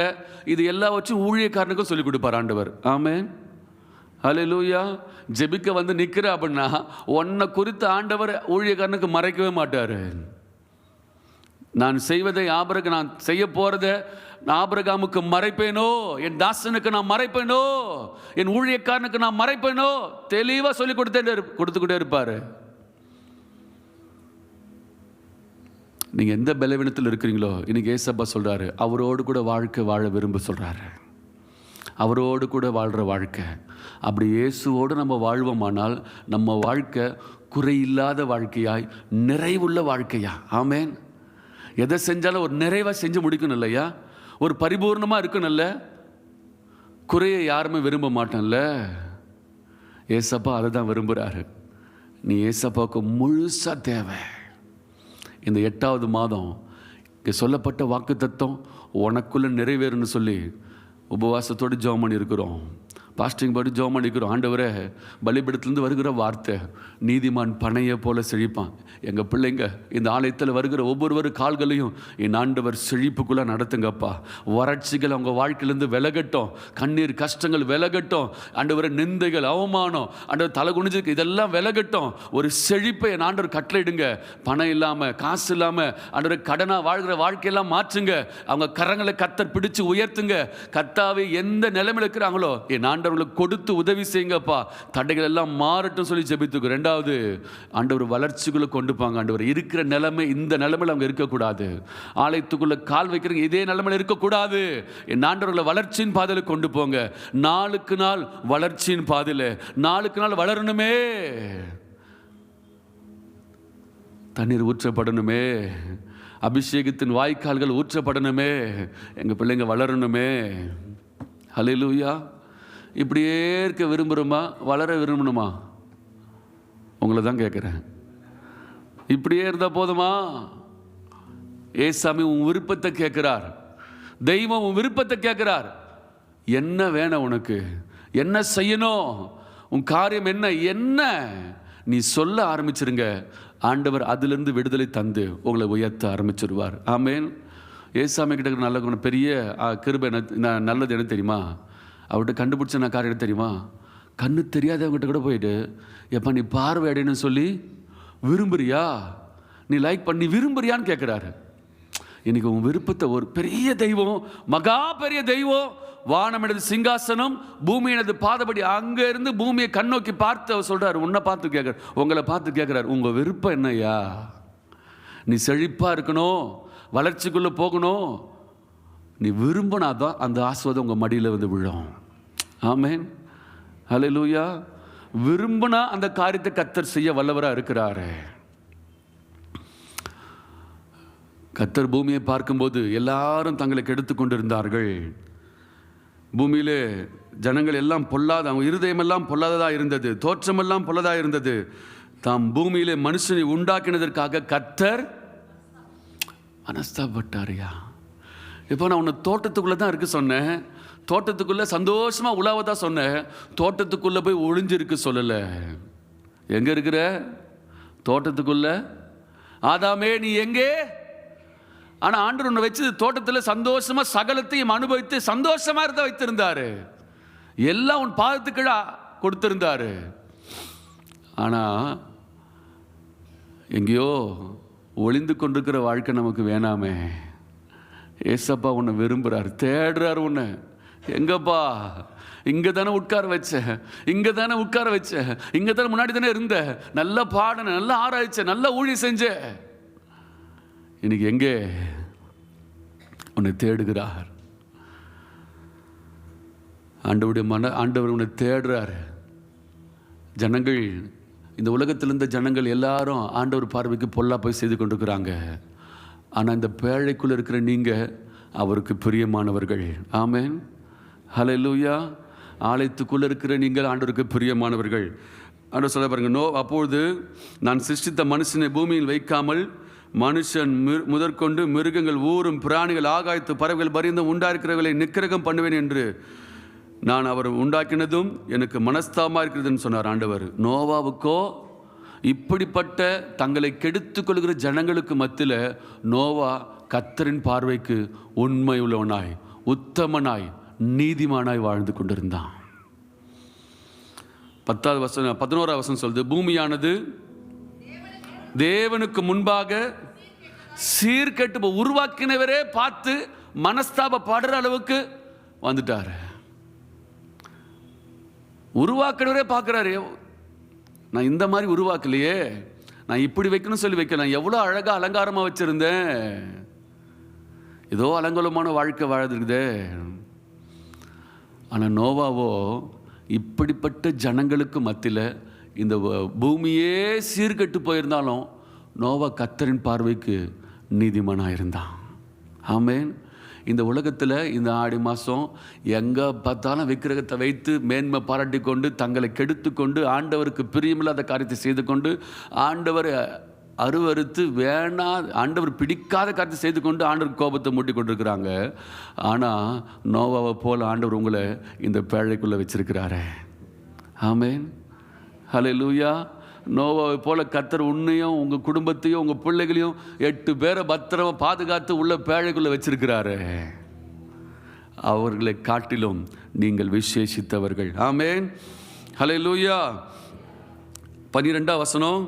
இது எல்லா வச்சும் ஊழியக்காரனுக்கும் சொல்லிக் கொடுப்பார் ஆண்டவர். ஆமென், ஹல்லேலூயா. ஜெபிக்க வந்து நிற்கிற அப்படின்னா உன்னை குறித்து ஆண்டவர் ஊழியக்காரனுக்கு மறைக்கவே மாட்டார். நான் செய்வதை நான் செய்ய போகிறத நான் ஆபிரகாமுக்கு மறைப்பேனோ, என் தாசனுக்கு நான் மறைப்பேனோ, என் ஊழியக்காரனுக்கு நான் மறைப்பேனோ, தெளிவாக சொல்லி கொடுத்துக்கிட்டே இருப்பார். நீங்கள் எந்த பலவீனத்தில் இருக்கிறீங்களோ இன்னைக்கு ஏசப்பா சொல்கிறாரு, அவரோடு கூட வாழ்க்கை வாழ விரும்ப சொல்கிறாரு. அவரோடு கூட வாழ்கிற வாழ்க்கை. அப்படி இயேசுவோடு நம்ம வாழ்வோமானால் நம்ம வாழ்க்கை குறையில்லாத வாழ்க்கையாய், நிறைவுள்ள வாழ்க்கையா. ஆமென். எதை செஞ்சாலும் ஒரு நிறைவாக செஞ்சு முடிக்கணும் இல்லையா, ஒரு பரிபூர்ணமாக இருக்கணும்ல. குறையை யாருமே விரும்ப மாட்டோம்ல. ஏசப்பா அதை தான் விரும்புகிறாரு. நீ ஏசப்பாவுக்கு முழுசாக தேவை. இந்த 8வது மாதம் இங்கே சொல்லப்பட்ட வாக்கு தத்துவம் உனக்குள்ளே நிறைவேறுன்னு சொல்லி உபவாசத்தோடு ஜெபம் பண்ணியிருக்கிறோம். பாஸ்டிங் போட்டு ஜெபம் பண்ணிக்கிறோம். ஆண்டவரே, பலிபீடத்திலிருந்து வருகிற வார்த்தை, நீதிமான் பனையை போல செழிப்பான். எங்கள் பிள்ளைங்க இந்த ஆலயத்தில் வருகிற ஒவ்வொரு கால்களையும் என் ஆண்டவர் செழிப்புக்குள்ளே நடத்துங்கப்பா. வறட்சிகள் அவங்க வாழ்க்கையிலேருந்து விலகட்டும், கண்ணீர் கஷ்டங்கள் விலகட்டும், ஆண்டவரை நிந்தைகள் அவமானம், ஆண்டவர் தலை குனிஞ்சிருக்கு, இதெல்லாம் விலகட்டும். ஒரு செழிப்பை என் ஆண்டவர் கட்டளையிடுங்க. பணம் இல்லாமல், காசு இல்லாமல், ஆண்டவர் கடனாக வாழ்கிற வாழ்க்கையெல்லாம் மாற்றுங்க. அவங்க கரங்களை கர்த்தர் பிடிச்சு உயர்த்துங்க. கர்த்தாவே, எந்த நிலைமையில் இருக்கிறாங்களோ என் ஆண்டவர்களுக்கு கொடுத்து உதவி செய்யுங்கப்பா. தடைகள் எல்லாம் மாறட்டும் சொல்லி ஜெபித்துக்கு. 2வது, ஆண்டவர் வளர்ச்சிக்குள்ள கொண்டு போங்க. ஆண்டவர் இருக்கிற நிலைமை, இந்த நிலைமையில் அவங்க இருக்கக்கூடாது. ஆலயத்துக்குள்ள கால் வைக்கிறீங்க, இதே நிலைமையில் இருக்கக்கூடாது. என் ஆண்டவர்களை வளர்ச்சியின் பாதையில் கொண்டு போங்க. நாளுக்கு நாள் வளர்ச்சியின் பாதையில், நாளுக்கு நாள் வளரணுமே, தண்ணீர் ஊற்றப்படணுமே, அபிஷேகத்தின் வாய்க்கால்கள் ஊற்றப்படணுமே, எங்கள் பிள்ளைங்க வளரணுமே. ஹல்லேலூயா. இப்படியே இருக்க விரும்புகிறோமா, வளர விரும்பணுமா? உங்களை தான் கேட்குறேன். இப்படியே இருந்தால் போதுமா? ஏசாமி உன் விருப்பத்தை கேட்குறார். தெய்வம் உன் விருப்பத்தை கேட்குறார். என்ன வேணும் உனக்கு? என்ன செய்யணும்? உன் காரியம் என்ன நீ சொல்ல ஆரம்பிச்சிருங்க. ஆண்டவர் அதிலிருந்து விடுதலை தந்து உங்களை உயர்த்த ஆரம்பிச்சிருவார். ஆமேன். ஏசாமி கிட்ட நல்ல பெரிய கிருபை நல்லது என்ன தெரியுமா? அவர்கிட்ட கண்டுபிடிச்ச நான் காரியம் தெரியுமா? கண்ணு தெரியாதவங்ககிட்ட கூட போயிட்டு, எப்போ நீ பார்வை அடையணும்னு சொல்லி விரும்புறியா, நீ லைக் பண்ணி விரும்புறியான்னு கேட்குறாரு. இன்னைக்கு உன் விருப்பத்தை ஒரு பெரிய தெய்வம், மகா பெரிய தெய்வம், வானம் எனது சிங்காசனம், பூமி எனது பாதபடி, அங்க இருந்து பூமியை கண்ணோக்கி பார்த்து அவர் சொல்றாரு, உன்னை பார்த்து கேட்கிறார், உங்களை பார்த்து கேட்கிறார், உங்க விருப்பம் என்னையா? நீ செழிப்பா இருக்கணும், வளர்ச்சிக்குள்ள போகணும், நீ விரும்பினாதான் அந்த ஆசீர்வாதம் உங்க மடியில வந்து விழும். ஆமென். ஹல்லேலூயா. விரும்பினா அந்த காரியத்தை கர்த்தர் செய்ய வல்லவரா இருக்கிறாரு. கர்த்தர் பூமியை பார்க்கும்போது எல்லாரும் தங்களை கெடுத்துக் கொண்டிருந்தார்கள். பூமியிலே ஜனங்கள் எல்லாம் பொல்லாத, அவங்க இருதயமெல்லாம் பொல்லாததாக இருந்தது, தோற்றமெல்லாம் பொல்லாததாக இருந்தது. தாம் பூமியிலே மனுஷனை உண்டாக்கினதற்காக கர்த்தர் மனஸ்தாபப்பட்டாரியா. இப்போ நான் உன்னை தோட்டத்துக்குள்ளே தான் இருக்க சொன்னேன், தோட்டத்துக்குள்ளே சந்தோஷமாக உலாவதான் சொன்னேன், தோட்டத்துக்குள்ளே போய் ஒளிஞ்சிருக்கு சொல்லலை. எங்கே இருக்கிற? தோட்டத்துக்குள்ள. ஆதாமே நீ எங்கே? ஆனால் ஆண்டவர் உன்னை வச்சு தோட்டத்தில் சந்தோஷமாக சகலத்தையும் அனுபவித்து சந்தோஷமாக இருந்த வைத்திருந்தாரு. எல்லாம் உன் பாதத்துக்கு கொடுத்திருந்தாரு. ஆனால் எங்கேயோ ஒளிந்து கொண்டிருக்கிற வாழ்க்கை நமக்கு வேணாமே. ஏசப்பா உன்னை விரும்புகிறார், தேடுறார் உன்னை. எங்கப்பா? இங்கே தானே உட்கார வச்சேன், இங்கே தானே உட்கார வச்சேன், இங்கே தானே முன்னாடி தானே இருந்த, நல்லா பாடின, நல்லா ஆராய்ச்ச, நல்லா ஊழியம் செஞ்ச. இன்னைக்கு எங்கே? உன்னை தேடுகிறார். ஆண்டவர் உன்னை தேடுறார். ஜனங்கள், இந்த உலகத்தில் இருந்த ஜனங்கள் எல்லாரும் ஆண்டவர் பார்வைக்கு பொல்லா போய் செய்து கொண்டிருக்கிறாங்க. ஆனால் இந்த பேழைக்குள்ளே இருக்கிற நீங்கள் அவருக்கு பிரியமானவர்கள். ஆமென். ஹல்லேலூயா. ஆலயத்துக்குள்ளே இருக்கிற நீங்கள் ஆண்டவருக்கு பிரியமானவர்கள். ஆண்டவர் சொல்ல பாருங்க, அப்பொழுது நான் சிருஷ்டித்த மனுஷனை பூமியில் வைக்காமல் மனுஷன் முதற்கொண்டு மிருகங்கள், ஊரும் பிராணிகள், ஆகாயத்து பறவைகள் பரிந்தும் உண்டாயிருக்கிறவர்களை நிக்கிரகம் பண்ணுவேன் என்று நான் அவர் உண்டாக்கினதும் எனக்கு மனஸ்தாபமாக இருக்கிறதுன்னு சொன்னார் ஆண்டவர். நோவாவுக்கோ இப்படிப்பட்ட தங்களை கெடுத்து கொள்கிற ஜனங்களுக்கு மத்தியில் நோவா கர்த்தரின் பார்வைக்கு உண்மை உள்ளவனாய், உத்தமனாய், நீதிமானாய் வாழ்ந்து கொண்டிருந்தான். 10வது வசனம் 11வது வசனம் சொல்லுது, பூமியானது தேவனுக்கு முன்பாக சீர்கெட்டு உருவாக்கினவரே பார்த்து மனஸ்தாபப்படுற அளவுக்கு வந்துட்டாரு. உருவாக்கினவரே பார்க்குறாரு, நான் இந்த மாதிரி உருவாக்கலையே, நான் இப்படி வைக்கணும்னு சொல்லி வைக்கல, நான் எவ்வளோ அழகாக அலங்காரமாக வச்சுருந்தேன், ஏதோ அலங்கோலமான வாழ்க்கை வாழ்ந்துருக்குதே. ஆனால் நோவாவோ இப்படிப்பட்ட ஜனங்களுக்கு மத்தியில் இந்த பூமியே சீர்கெட்டு போயிருந்தாலும் நோவா கர்த்தரின் பார்வைக்கு நீதிமானாக இருந்தான். ஆமென். இந்த உலகத்தில் இந்த ஆடி மாதம் எங்கே பார்த்தாலும் விக்கிரகத்தை வைத்து மேன்மை பாராட்டி கொண்டு தங்களை கெடுத்து கொண்டு ஆண்டவருக்கு பிரியமில்லாத காரியத்தை செய்து கொண்டு ஆண்டவர் அருவறுத்து வேணா ஆண்டவர் பிடிக்காத காரியத்தை செய்து கொண்டு ஆண்டவர் கோபத்தை மூட்டி கொண்டிருக்கிறாங்க. ஆனால் நோவாவை போல் ஆண்டவர் உங்களை இந்த பேழைக்குள்ளே வச்சிருக்கிறாரே. ஆமென். ஹல்லேலூயா. நோவாவை போல கர்த்தர் உன்னையும் உங்கள் குடும்பத்தையும் உங்கள் பிள்ளைகளையும் 8 பேரை பத்திரமா பாதுகாத்து உள்ள பேழைக்குள்ளே வச்சிருக்கிறாரு. அவர்களை காட்டிலும் நீங்கள் விசேஷித்தவர்கள். ஆமென். ஹல்லேலூயா. 12வது வசனம்,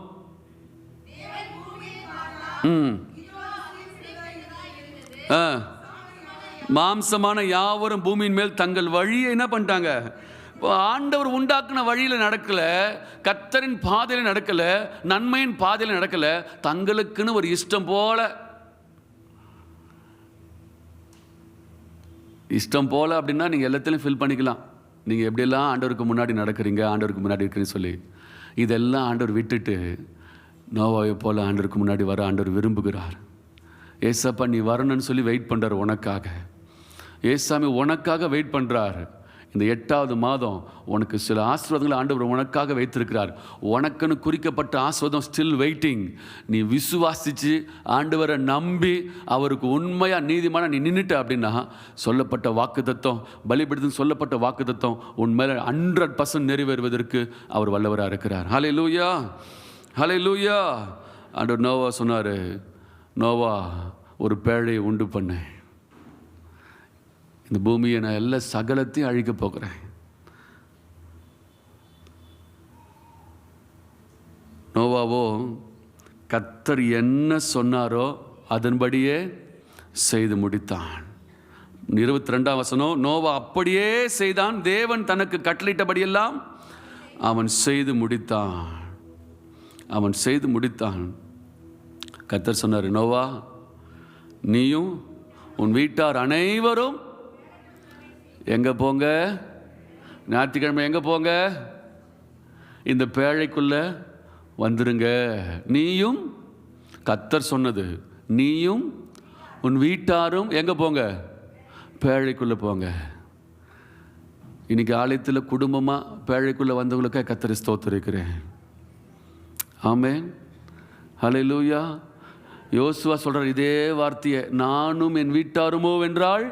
மாம்சமான யாவரும் பூமியின் மேல் தங்கள் வழியை என்ன பண்ணிட்டாங்க? ஆண்டவர் உண்டாக்குன வழியில் நடக்கல, கர்த்தரின் பாதையில் நடக்கல, நன்மையின் பாதையில் நடக்கல, தங்களுக்குன்னு ஒரு இஷ்டம் போல அப்படின்னா நீங்கள் எல்லாத்திலையும் ஃபில் பண்ணிக்கலாம். நீங்கள் எப்படியெல்லாம் ஆண்டவருக்கு முன்னாடி நடக்கிறீங்க, ஆண்டவருக்கு முன்னாடி இருக்கிறீங்கன்னு சொல்லி இதெல்லாம் ஆண்டவர் விட்டுட்டு நோவாவை போல ஆண்டவருக்கு முன்னாடி வர ஆண்டவர் விரும்புகிறார். ஏசப்பா நீ வரணும்னு சொல்லி வெயிட் பண்ணுறார் உனக்காக. ஏசாமி உனக்காக வெயிட் பண்ணுறார். இந்த 8வது மாதம் உனக்கு சில ஆசீர்வாதங்களை ஆண்டவர் உனக்காக வைத்திருக்கிறார். உனக்குன்னு குறிக்கப்பட்ட ஆசீர்வாதம் ஸ்டில் வெயிட்டிங். நீ விசுவாசித்து ஆண்டவரை நம்பி அவருக்கு உண்மையாக நீதிமான நீ நின்றுட்ட அப்படின்னா சொல்லப்பட்ட வாக்குத்தத்தம், பலிபீடத்தில் சொல்லப்பட்ட வாக்குத்தத்தம் உன் மேலே 100% நிறைவேறுவதற்கு அவர் வல்லவராக இருக்கிறார். ஹல்லேலூயா, ஹல்லேலூயா. ஆண்டவர் நோவா சொன்னார், நோவா ஒரு பேழையை உண்டு பண்ணேன், இந்த பூமியை நான் எல்லா சகலத்தையும் அழிக்க போகிறேன். நோவாவோ கர்த்தர் என்ன சொன்னாரோ அதன்படியே செய்து முடித்தான். 22ஆம் வசனம், நோவா அப்படியே செய்தான், தேவன் தனக்கு கட்டளையிட்டபடியெல்லாம் அவன் செய்து முடித்தான். அவன் செய்து முடித்தான். கர்த்தர் சொன்னார், நோவா நீயும் உன் வீட்டார் அனைவரும் எங்கே போங்க, ஞாயிற்றுக்கிழமை எங்கே போங்க, இந்த பேழைக்குள்ள வந்துருங்க. நீயும், கர்த்தர் சொன்னது, நீயும் உன் வீட்டாரும் எங்கே போங்க, பேழைக்குள்ளே போங்க. இன்னைக்கு ஆலயத்தில் குடும்பமாக பேழைக்குள்ளே வந்தவங்களுக்காக கர்த்தரை ஸ்தோத்திரிக்கிறேன். ஆமென், ஹல்லேலூயா. யோசுவா சொல்கிறார் இதே வார்த்தையை, நானும் என் வீட்டாருமோ வென்றால்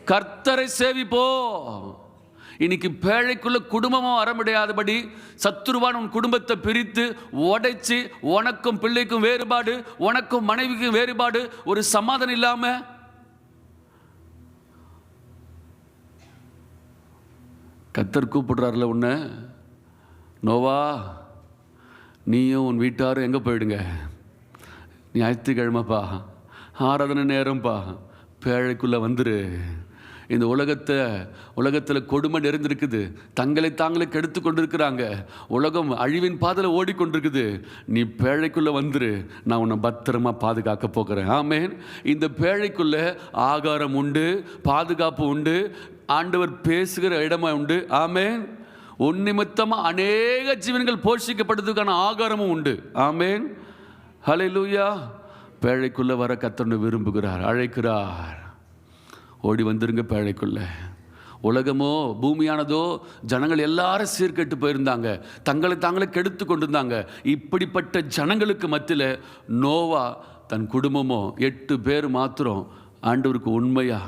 கர்த்தரை சேவிப்போ. இன்னைக்கு பேழைக்குள்ள குடும்பமும் வர முடியாதபடி சத்துருவான் உன் குடும்பத்தை பிரித்து உடைச்சு, உனக்கும் பிள்ளைக்கும் வேறுபாடு, உனக்கும் மனைவிக்கும் வேறுபாடு, ஒரு சமாதானம் இல்லாம கர்த்தர் கூப்பிடுறாருல உன்னை, நோவா நீயும் உன் வீட்டாரும் எங்கே போயிடுங்க, ஞாயிற்றுக்கிழமைப்பா, ஆராதனை நேரம்ப்பா, பேழைக்குள்ளே வந்துரு. இந்த உலகத்தில் கொடுமை நிறைந்திருக்குது, தங்களை தாங்களே கெடுத்து கொண்டு இருக்கிறாங்க, உலகம் அழிவின் பாதையில் ஓடிக்கொண்டிருக்குது. நீ பேழைக்குள்ளே வந்துரு, நான் உன்னை பத்திரமா பாதுகாக்க போகிறேன். ஆமென். இந்த பேழைக்குள்ளே ஆகாரம் உண்டு, பாதுகாப்பு உண்டு, ஆண்டவர் பேசுகிற இடமா உண்டு. ஆமென். உன் நிமித்தமாக அநேக ஜீவன்கள் போஷிக்கப்படுறதுக்கான ஆகாரமும் உண்டு. ஆமென், ஹல்லேலூயா. பேழைக்குள்ளே வர கர்த்தர் விரும்புகிறார், அழைக்கிறார். ஓடி வந்துருங்க பேழைக்குள்ள. உலகமோ பூமியானதோ ஜனங்கள் எல்லாரும் சீர்கெட்டு போயிருந்தாங்க, தங்களை தாங்களே கெடுத்து கொண்டிருந்தாங்க. இப்படிப்பட்ட ஜனங்களுக்கு மத்தியில் நோவா தன் குடும்பமோ 8 பேர் மாத்திரம் ஆண்டவருக்கு உண்மையா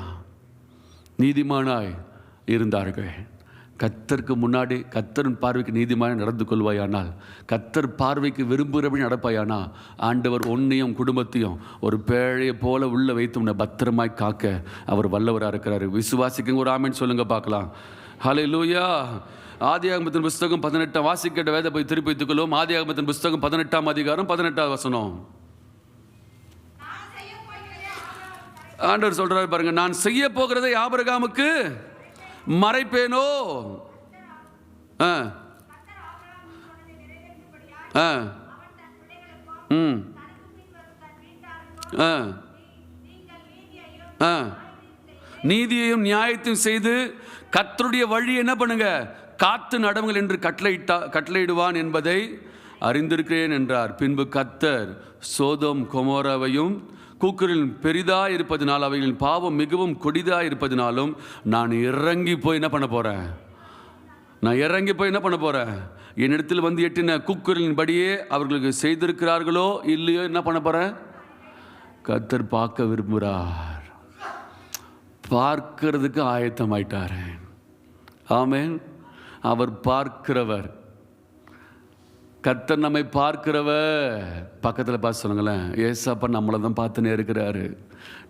நீதிமானாய் இருந்தார்கள். கர்த்தருக்கு முன்னாடி கர்த்தரின் பார்வைக்கு நீதிமானாய் நடந்து கொள்வாயானால், கர்த்தர் பார்வைக்கு விரும்புகிறபடி நடப்பாயானா, ஆண்டவர் உன்னையும் குடும்பத்தையும் ஒரு பேழையை போல உள்ள வைத்து உன்னை பத்திரமாய் காக்க அவர் வல்லவராக இருக்கிறாரு. விசுவாசிக்க ஒரு ஆமென் சொல்லுங்க பார்க்கலாம். ஹல்லேலூயா. ஆதியாகமத்தின் புஸ்தகம் 18 வாசிக்கிட்ட வேத போய் திருப்பி வைத்துக்கொள்வோம். ஆதியாகமத்தின் புஸ்தகம் 18ஆம் அதிகாரம் 18ஆவது வசனம். ஆண்டவர் சொல்றாரு பாருங்க, நான் செய்ய போகிறதை ஆபிரகாமுக்கு மறைப்பேனோ. நீதியையும் நியாயத்தையும் செய்து கர்த்தருடைய வழி என்ன பண்ணுங்க, காத்து நடவுங்கள் என்று கட்டளையிடுவான் என்பதை அறிந்திருக்கிறேன் என்றார். பின்பு கர்த்தர் சோதோம் கொமோராவையும் கூக்குரில் பெரிதாக இருப்பதினால் அவைகளின் பாவம் மிகவும் கொடிதாக இருப்பதினாலும் நான் இறங்கி போய் என்ன பண்ண போகிறேன், என்னிடத்தில் வந்து எட்டின கூக்குரலின் படியே அவர்களுக்கு செய்திருக்கிறார்களோ இல்லையோ என்ன பண்ண போகிறேன். கர்த்தர் பார்க்க விரும்புகிறார், பார்க்கிறதுக்கு ஆயத்தமாயிட்டார். ஆமென். அவர் பார்க்கிறவர், கர்த்தர் நம்மை பார்க்கிறவர். பக்கத்தில் பார்த்து சொல்லுங்களேன், ஏசப்பா நம்மளை தான் பார்த்துனே இருக்கிறாரு,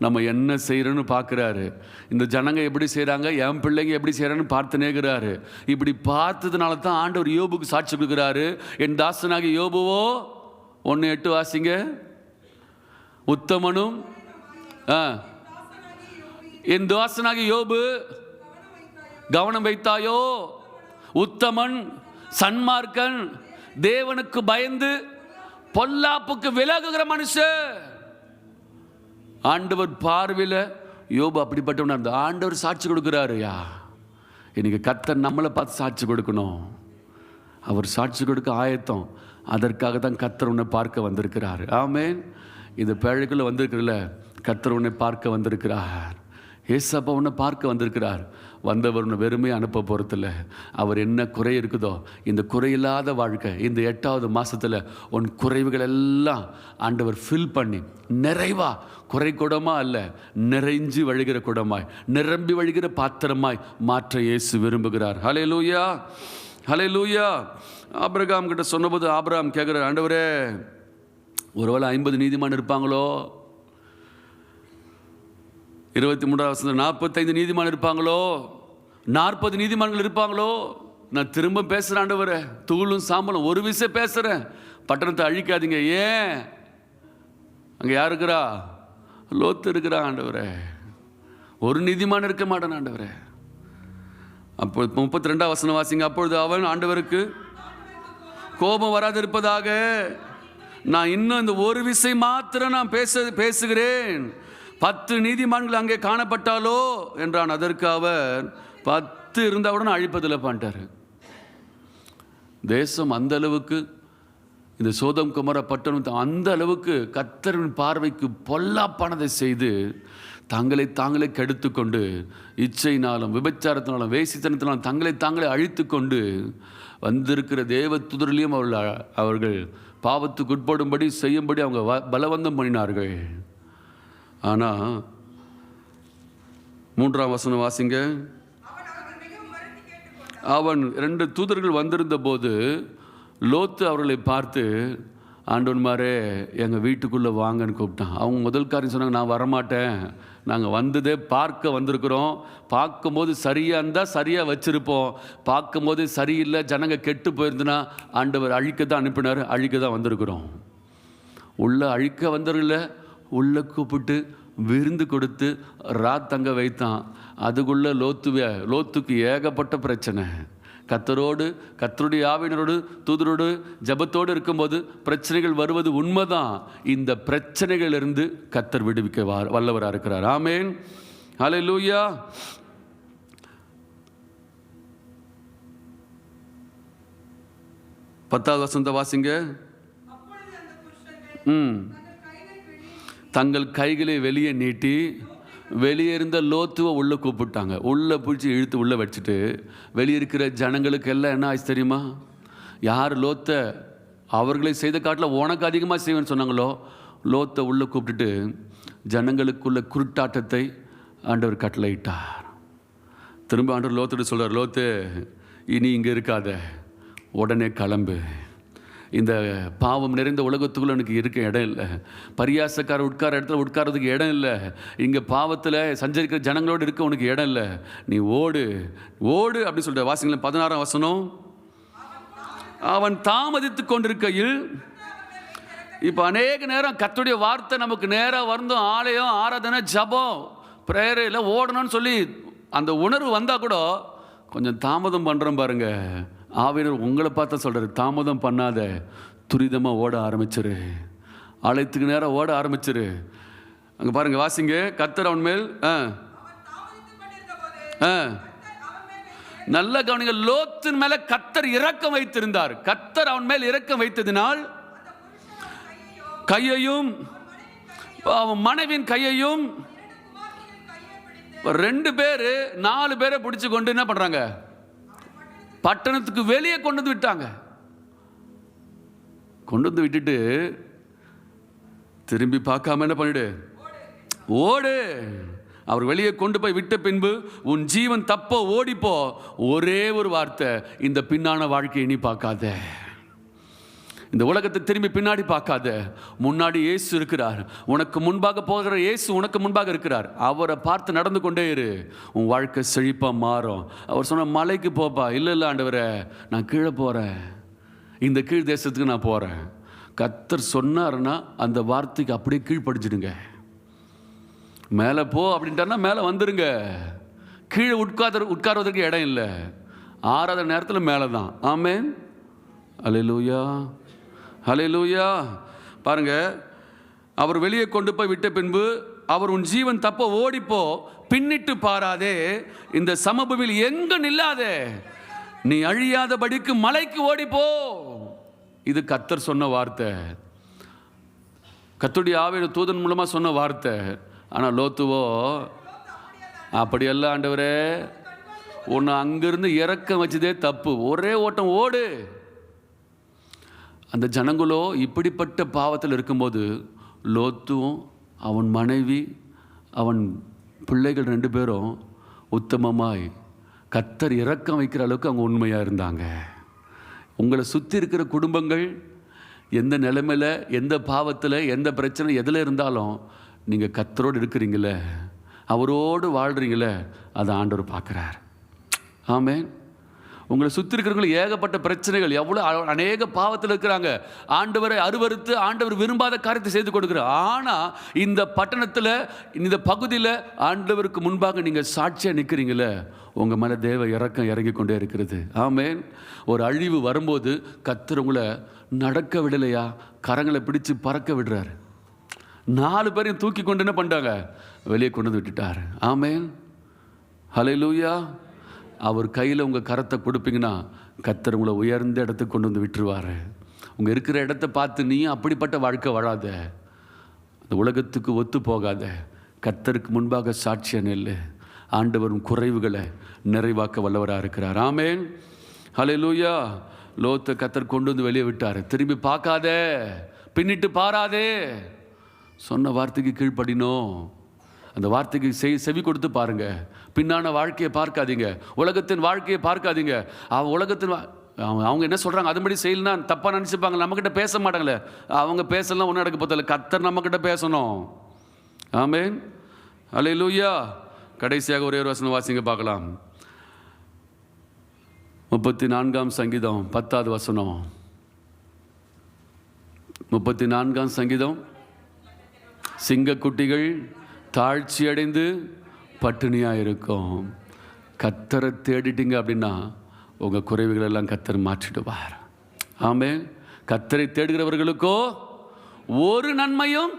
நம்ம என்ன செய்கிறோன்னு பார்க்குறாரு. இந்த ஜனங்க எப்படி செய்கிறாங்க, என் பிள்ளைங்க எப்படி செய்கிறான்னு பார்த்துனே இருக்கிறாரு. இப்படி பார்த்ததுனால தான் ஆண்டவர் யோபுக்கு சாட்சி கொடுக்குறாரு. என் தாசனாகி யோபுவோ 1:8 வாசிங்க. உத்தமனும் என் தாசனாகி யோபு கவனம் வைத்தாயோ, உத்தமன் சன்மார்க்கன் தேவனுக்கு பயந்து பொல்லாப்புக்கு விலகுகிற மனுஷன். ஆண்டவர் பார்வையில் யோபு அப்படிப்பட்டவனா இருந்தா ஆண்டவர் சாட்சி கொடுக்குறாரு. இன்னைக்கு கர்த்தர் நம்மளை பார்த்து சாட்சி கொடுக்கணும். அவர் சாட்சி கொடுக்க ஆயத்தம். அதற்காக தான் கர்த்தர் உன்னை பார்க்க வந்திருக்கிறார். ஆமென். இந்த பேழைக்குள்ள வந்திருக்கிறல, கர்த்தர் உன்னை பார்க்க வந்திருக்கிறார். ஏசப்பா உன்னை பார்க்க வந்திருக்கிறார். வந்தவர் உன்னை வெறுமையை அனுப்ப போகிறதில்ல. அவர் என்ன குறை இருக்குதோ இந்த குறையில்லாத வாழ்க்கை இந்த 8வது மாதத்தில் உன் குறைவுகள் எல்லாம் ஆண்டவர் ஃபில் பண்ணி நிறைவா, குறை குடமா அல்ல, நிறைஞ்சு வழிகிற குடமாய், நிரம்பி வழிகிற பாத்திரமாய் மாற்ற இயேசு விரும்புகிறார். ஹல்லேலூயா, ஹல்லேலூயா. ஆபிரகாம் கிட்ட சொன்னபோது ஆபிரகாம் கேட்குறார், ஆண்டவரே ஒருவேளை 50 நீதிமான் இருப்பாங்களோ? 23ஆம் வசனம் 45 நீதிமான் இருப்பாங்களோ? 40 நீதிமான்கள் இருப்பாங்களோ? நான் திரும்ப பேசுகிறேன் ஆண்டவரே, தூளும் சாம்பலும் ஒரு விஷயம் பேசுகிறேன், பட்டணத்தை அழிக்காதீங்க. ஏன்? அங்கே யார் இருக்கிறா? லோத்து இருக்கிறா ஆண்டவரே. ஒரு நீதிமான் இருக்க மாட்டான் ஆண்டவரே. அப்போ 32ஆம் வசனம் வாசிங்க. அப்பொழுது அவன் ஆண்டவருக்கு கோபம் வராது இருப்பதாக, நான் இன்னும் இந்த ஒரு விஷயம் மாத்திரம் நான் பேசுகிறேன், 10 நீதிமான்கள் அங்கே காணப்பட்டாலோ என்றான். அதற்கு அவர் 10 இருந்தாவுடன் அழிப்பதில் பண்ணிட்டார். தேசம் அந்த அளவுக்கு, இந்த சோதம் குமர பட்டணம் அந்த அளவுக்கு கர்த்தரின் பார்வைக்கு பொல்லாப்பானதை செய்து தங்களை தாங்களே கெடுத்து கொண்டு, இச்சையினாலும் விபச்சாரத்தினாலும் வேசித்தனத்தினாலும் தங்களை தாங்களே அழித்து கொண்டு வந்திருக்கிற தேவ துதரிலையும் அவர்கள் பாவத்துக்கு உட்படும்படி செய்யும்படி அவங்க பலவந்தம் பண்ணினார்கள். ஆனால் 3ஆம் வசனம் வாசிங்க. அவன் 2 தூதர்கள் வந்திருந்த போது லோத்து அவர்களை பார்த்து, ஆண்டவன்மாரே எங்கள் வீட்டுக்குள்ளே வாங்கன்னு கூப்பிட்டான். அவங்க முதல் காரியம் சொன்னாங்க, நான் வரமாட்டேன், நாங்கள் வந்ததே பார்க்க வந்திருக்கிறோம், பார்க்கும்போது சரியாக இருந்தால் சரியாக வச்சுருப்போம், பார்க்கும்போது சரியில்லை ஜனங்க கெட்டு போயிருந்துன்னா ஆண்டவர் அழிக்க தான் அனுப்பினார், அழிக்க தான் வந்திருக்கிறோம். உள்ள அழிக்க வந்தவர்கள உள்ளே கூப்பிட்டு விருந்து கொடுத்து தங்க வைத்தான். அதுக்குள்ளே லோத்துக்கு ஏகப்பட்ட பிரச்சனை. கர்த்தரோடு, கர்த்தருடைய ஆவியினரோடு, தூதரோடு ஜெபத்தோடு இருக்கும்போது பிரச்சனைகள் வருவது உண்மைதான். இந்த பிரச்சனைகளிலிருந்து கர்த்தர் விடுவிக்க வல்லவராக இருக்கிறார். ஆமென், ஹல்லேலூயா. பத்தாவது வசனத்தை வாசிங்க. தங்கள் கைகளை வெளியே நீட்டி வெளியே இருந்த லோத்துவை உள்ளே கூப்பிட்டாங்க. உள்ளே பிடிச்சி இழுத்து உள்ளே வச்சுட்டு வெளியே இருக்கிற ஜனங்களுக்கு எல்லாம் என்ன ஆச்சு தெரியுமா? யார் லோத்தை அவர்களை செய்த காட்டில் உனக்கு அதிகமாக செய்வேன்னு சொன்னாங்களோ, லோத்தை உள்ளே கூப்பிட்டுட்டு ஜனங்களுக்குள்ள குருட்டாட்டத்தை ஆண்டவர் கட்டளையிட்டார். திரும்ப ஆண்டவர் லோத்துட்டு சொல்கிறார், லோத்து இனி இங்கே இருக்காத, உடனே கிளம்பு. இந்த பாவம் நிறைந்த உலகத்துக்குள்ள எனக்கு இருக்க இடம் இல்லை, பரியாசக்கார உட்கார இடத்துல உட்காரதுக்கு இடம் இல்லை, இங்கே பாவத்தில் சஞ்சரிக்கிற ஜனங்களோடு இருக்க உனக்கு இடம் இல்லை, நீ ஓடு ஓடு அப்படின்னு சொல்லிட்டு வாசிங்களேன். 16ஆம் வசனம். அவன் தாமதித்து கொண்டிருக்கையில், இப்போ அநேக நேரம் கர்த்தருடைய வார்த்தை நமக்கு நேராக வந்தும் ஆலயம் ஆராதனை ஜபம் பிரேயரில் ஓடணும்னு சொல்லி அந்த உணர்வு வந்தால் கூட கொஞ்சம் தாமதம் பண்ணுறோம் பாருங்க. ஆவியனர் உங்களை பார்த்தா சொல்கிறார், தாமதம் பண்ணாத, துரிதமாக ஓட ஆரம்பிச்சிரு, ஆலயத்துக்கு நேரம் ஓட ஆரம்பிச்சிரு. அங்கே பாருங்கள் வாசிங்க. கர்த்தர் அவன் மேல் நல்ல கவனிங்க, லோத்தின் மேலே கர்த்தர் இரக்கம் வைத்திருந்தார். கர்த்தர் அவன் மேல் இரக்கம் வைத்ததினால் கையையும் அவன் மனைவியின் கையையும் 2 பேர் 4 பேரை பிடிச்சு கொண்டு என்ன பண்ணுறாங்க, பட்டணத்துக்கு வெளியே கொண்டு வந்து விட்டாங்க. கொண்டு வந்து விட்டுட்டு திரும்பி பார்க்காம என்ன பண்ணிடு, ஓடு. அவர் வெளியே கொண்டு போய் விட்ட பின்பு உன் ஜீவன் தப்போ ஓடிப்போ. ஒரே ஒரு வார்த்தை, இந்த பின்னான வாழ்க்கையை நீ பார்க்காத, இந்த உலகத்தை திரும்பி பின்னாடி பார்க்காத, முன்னாடி இயேசு இருக்கிறார், உனக்கு முன்பாக போகிற இயேசு உனக்கு முன்பாக இருக்கிறார், அவரை பார்த்து நடந்து கொண்டே இரு, உன் வாழ்க்கை செழிப்பாக மாறும். அவர் சொன்ன மலைக்கு போப்பா. இல்லை ஆண்டவரே, நான் கீழே போகிறேன், இந்த கீழ் தேசத்துக்கு நான் போகிறேன். கர்த்தர் சொன்னார்னா அந்த வார்த்தைக்கு அப்படியே கீழ்ப்படிச்சிடுங்க. மேலே போ அப்படின்ட்டாருன்னா மேலே வந்துடுங்க. கீழே உட்கார்வதற்கு இடம் இல்லை. ஆறாத நேரத்தில் மேலே தான். ஆமென், அல்லேலூயா, ஹல்லேலூயா. பாருங்க, அவர் வெளியே கொண்டு போய் விட்ட பின்பு அவர் உன் ஜீவன் தப்ப ஓடிப்போ, பின்னிட்டு பாராதே, இந்த சமபூமியில் எங்கு நில்லாதே, நீ அழியாதபடிக்கு மலைக்கு ஓடிப்போ. இது கர்த்தர் சொன்ன வார்த்தை, கர்த்தருடைய ஆவியான தூதன் மூலமா சொன்ன வார்த்தை. ஆனால் லோத்துவோ அப்படியெல்லாம் ஆண்டவரே, உன்னை அங்கிருந்து இறக்கம் வச்சதே தப்பு, ஒரே ஓட்டம் ஓடு. அந்த ஜனங்களோ இப்படிப்பட்ட பாவத்தில் இருக்கும்போது லோத்தும் அவன் மனைவி அவன் பிள்ளைகள் 2 பேரும் உத்தமமாய் கர்த்தர் இரக்கம் வைக்கிற அளவுக்கு அவங்க உண்மையாக இருந்தாங்க. உங்களை சுற்றி இருக்கிற குடும்பங்கள் எந்த நிலைமையில், எந்த பாவத்தில், எந்த பிரச்சனை எதில் இருந்தாலும் நீங்கள் கர்த்தரோடு இருக்கிறீங்களே, அவரோடு வாழ்கிறீங்களே, அதை ஆண்டவர் பார்க்குறார். ஆமென். உங்களை சுற்றி இருக்கிறவங்களுக்கு ஏகப்பட்ட பிரச்சனைகள், எவ்வளோ அநேக பாவத்தில் இருக்கிறாங்க. ஆண்டவரை அருவருத்து ஆண்டவர் விரும்பாத காரியத்தை செய்து கொடுக்குறார். ஆனால் இந்த பட்டணத்தில், இந்த பகுதியில் ஆண்டவருக்கு முன்பாக நீங்கள் சாட்சியாக நிற்கிறீங்களே, உங்கள் மேலே தேவ இறக்கம் இறங்கி கொண்டே இருக்கிறது. ஆமென். ஒரு அழிவு வரும்போது கர்த்தர் உங்களை நடக்க விடலையா, கரங்களை பிடிச்சு பறக்க விடுறாரு. 4 பேரையும் தூக்கி கொண்டு என்ன பண்ணிட்டாங்க, வெளியே கொண்டு வந்து விட்டுட்டார். ஆமென். ஹல்லேலூயா. அவர் கையில் உங்கள் கரத்தை கொடுப்பீங்கன்னா கர்த்தர் உங்களை உயர்ந்த இடத்துக்கு கொண்டு வந்து விட்டுருவார். உங்கள் இருக்கிற இடத்த பார்த்து நீயும் அப்படிப்பட்ட வாழ்க்கை வாழாத, அந்த உலகத்துக்கு ஒத்து போகாத, கர்த்தருக்கு முன்பாக சாட்சியாக நெல்லு. ஆண்டவரும் குறைவுகளை நிறைவாக்க வல்லவராக இருக்கிறார். ஆமென். ஹல்லேலூயா. லோத்தை கர்த்தர் கொண்டு வந்து வெளியே விட்டார். திரும்பி பார்க்காதே, பின்னிட்டு பாராதே, சொன்ன வார்த்தைக்கு கீழ்ப்படினோம். அந்த வார்த்தைக்கு செவி கொடுத்து பாருங்க. பின்னான வாழ்க்கையை பார்க்காதீங்க, உலகத்தின் வாழ்க்கையை பார்க்காதீங்க. உலகத்தின் அவங்க என்ன சொல்கிறாங்க அதுபடி செய்யலன்னா தப்பாக நினச்சிப்பாங்க. நம்மக்கிட்ட பேச மாட்டாங்களே, அவங்க பேசலாம் ஒன்றும் நடக்க போதில்லை. கர்த்தர் நம்மக்கிட்ட பேசணும். ஆமென். ஹல்லேலூயா. கடைசியாக ஒரே ஒரு வசனம் வாசிங்க பார்க்கலாம். 34ஆம் சங்கீதம் 10வது வசனம். 34ஆம் சங்கீதம். சிங்கக்குட்டிகள் தாழ்ச்சி அடைந்து பட்டினியாக இருக்கும். கர்த்தரை தேடிட்டீங்க அப்படின்னா உங்கள் குறைவுகளெல்லாம் கர்த்தர் மாற்றிடுவார். ஆமென். கர்த்தரை தேடுகிறவர்களுக்கோ ஒரு நன்மையும்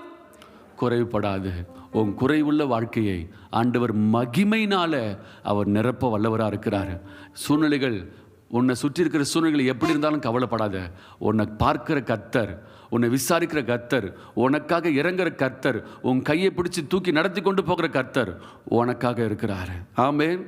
குறைவுபடாது. உன் குறைவுள்ள வாழ்க்கையை ஆண்டவர் மகிமையினால் அவர் நிரப்ப வல்லவராக இருக்கிறார். சூழ்நிலைகள், உன்னை சுற்றி இருக்கிற சூழ்நிலைகள் எப்படி இருந்தாலும் கவலைப்படாத. உன்னை பார்க்கிற கர்த்தர், உன்னை விசாரிக்கிற கர்த்தர், உனக்காக இறங்குற கர்த்தர், உன் கையை பிடிச்சி தூக்கி நடத்தி கொண்டு போகிற கர்த்தர் உனக்காக இருக்கிறார். ஆமென்.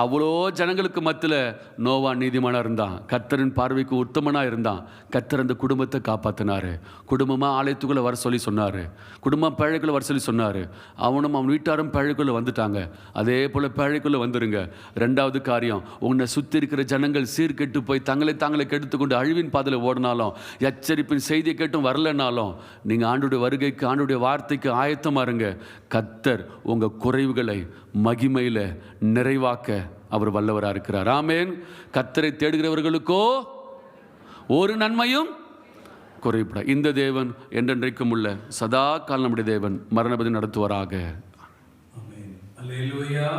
அவ்வளோ ஜனங்களுக்கு மத்தியில் நோவா நீதிமானாக இருந்தான், கர்த்தரின் பார்வைக்கு உத்தமனாக இருந்தான். கர்த்தர் அந்த குடும்பத்தை காப்பாற்றினார். குடும்பமாக ஆலயத்துக்குள்ளே வர சொல்லி சொன்னார், குடும்பம் பேழைக்குள்ளே வர சொல்லி சொன்னார். அவனும் அவன் வீட்டாரும் பேழைக்குள்ளே வந்துட்டாங்க. அதே போல் பேழைக்குள்ளே வந்துருங்க. 2வது காரியம், உன்னை சுற்றி இருக்கிற ஜனங்கள் சீர்கெட்டு போய் தாங்களை கெடுத்துக்கொண்டு அழிவின் பாதையில் ஓடினாலும், எச்சரிப்பின் செய்தியை கேட்டும் வரலனாலும், நீங்கள் ஆண்டுடைய வருகைக்கு, ஆண்டுடைய வார்த்தைக்கு ஆயத்தமாக இருங்க. கர்த்தர் உங்கள் குறைவுகளை மகிமையில் நிறைவாக்க அவர் வல்லவராக இருக்கிறார். ஆமென். கர்த்தரை தேடுகிறவர்களுக்கோ ஒரு நன்மையும் குறைபட. இந்த தேவன் என்றென்றைக்கும் உள்ள சதா காலம் நம்முடைய தேவன் மரணபதி நடத்துவாராக. ஆமென். அல்லேலூயா.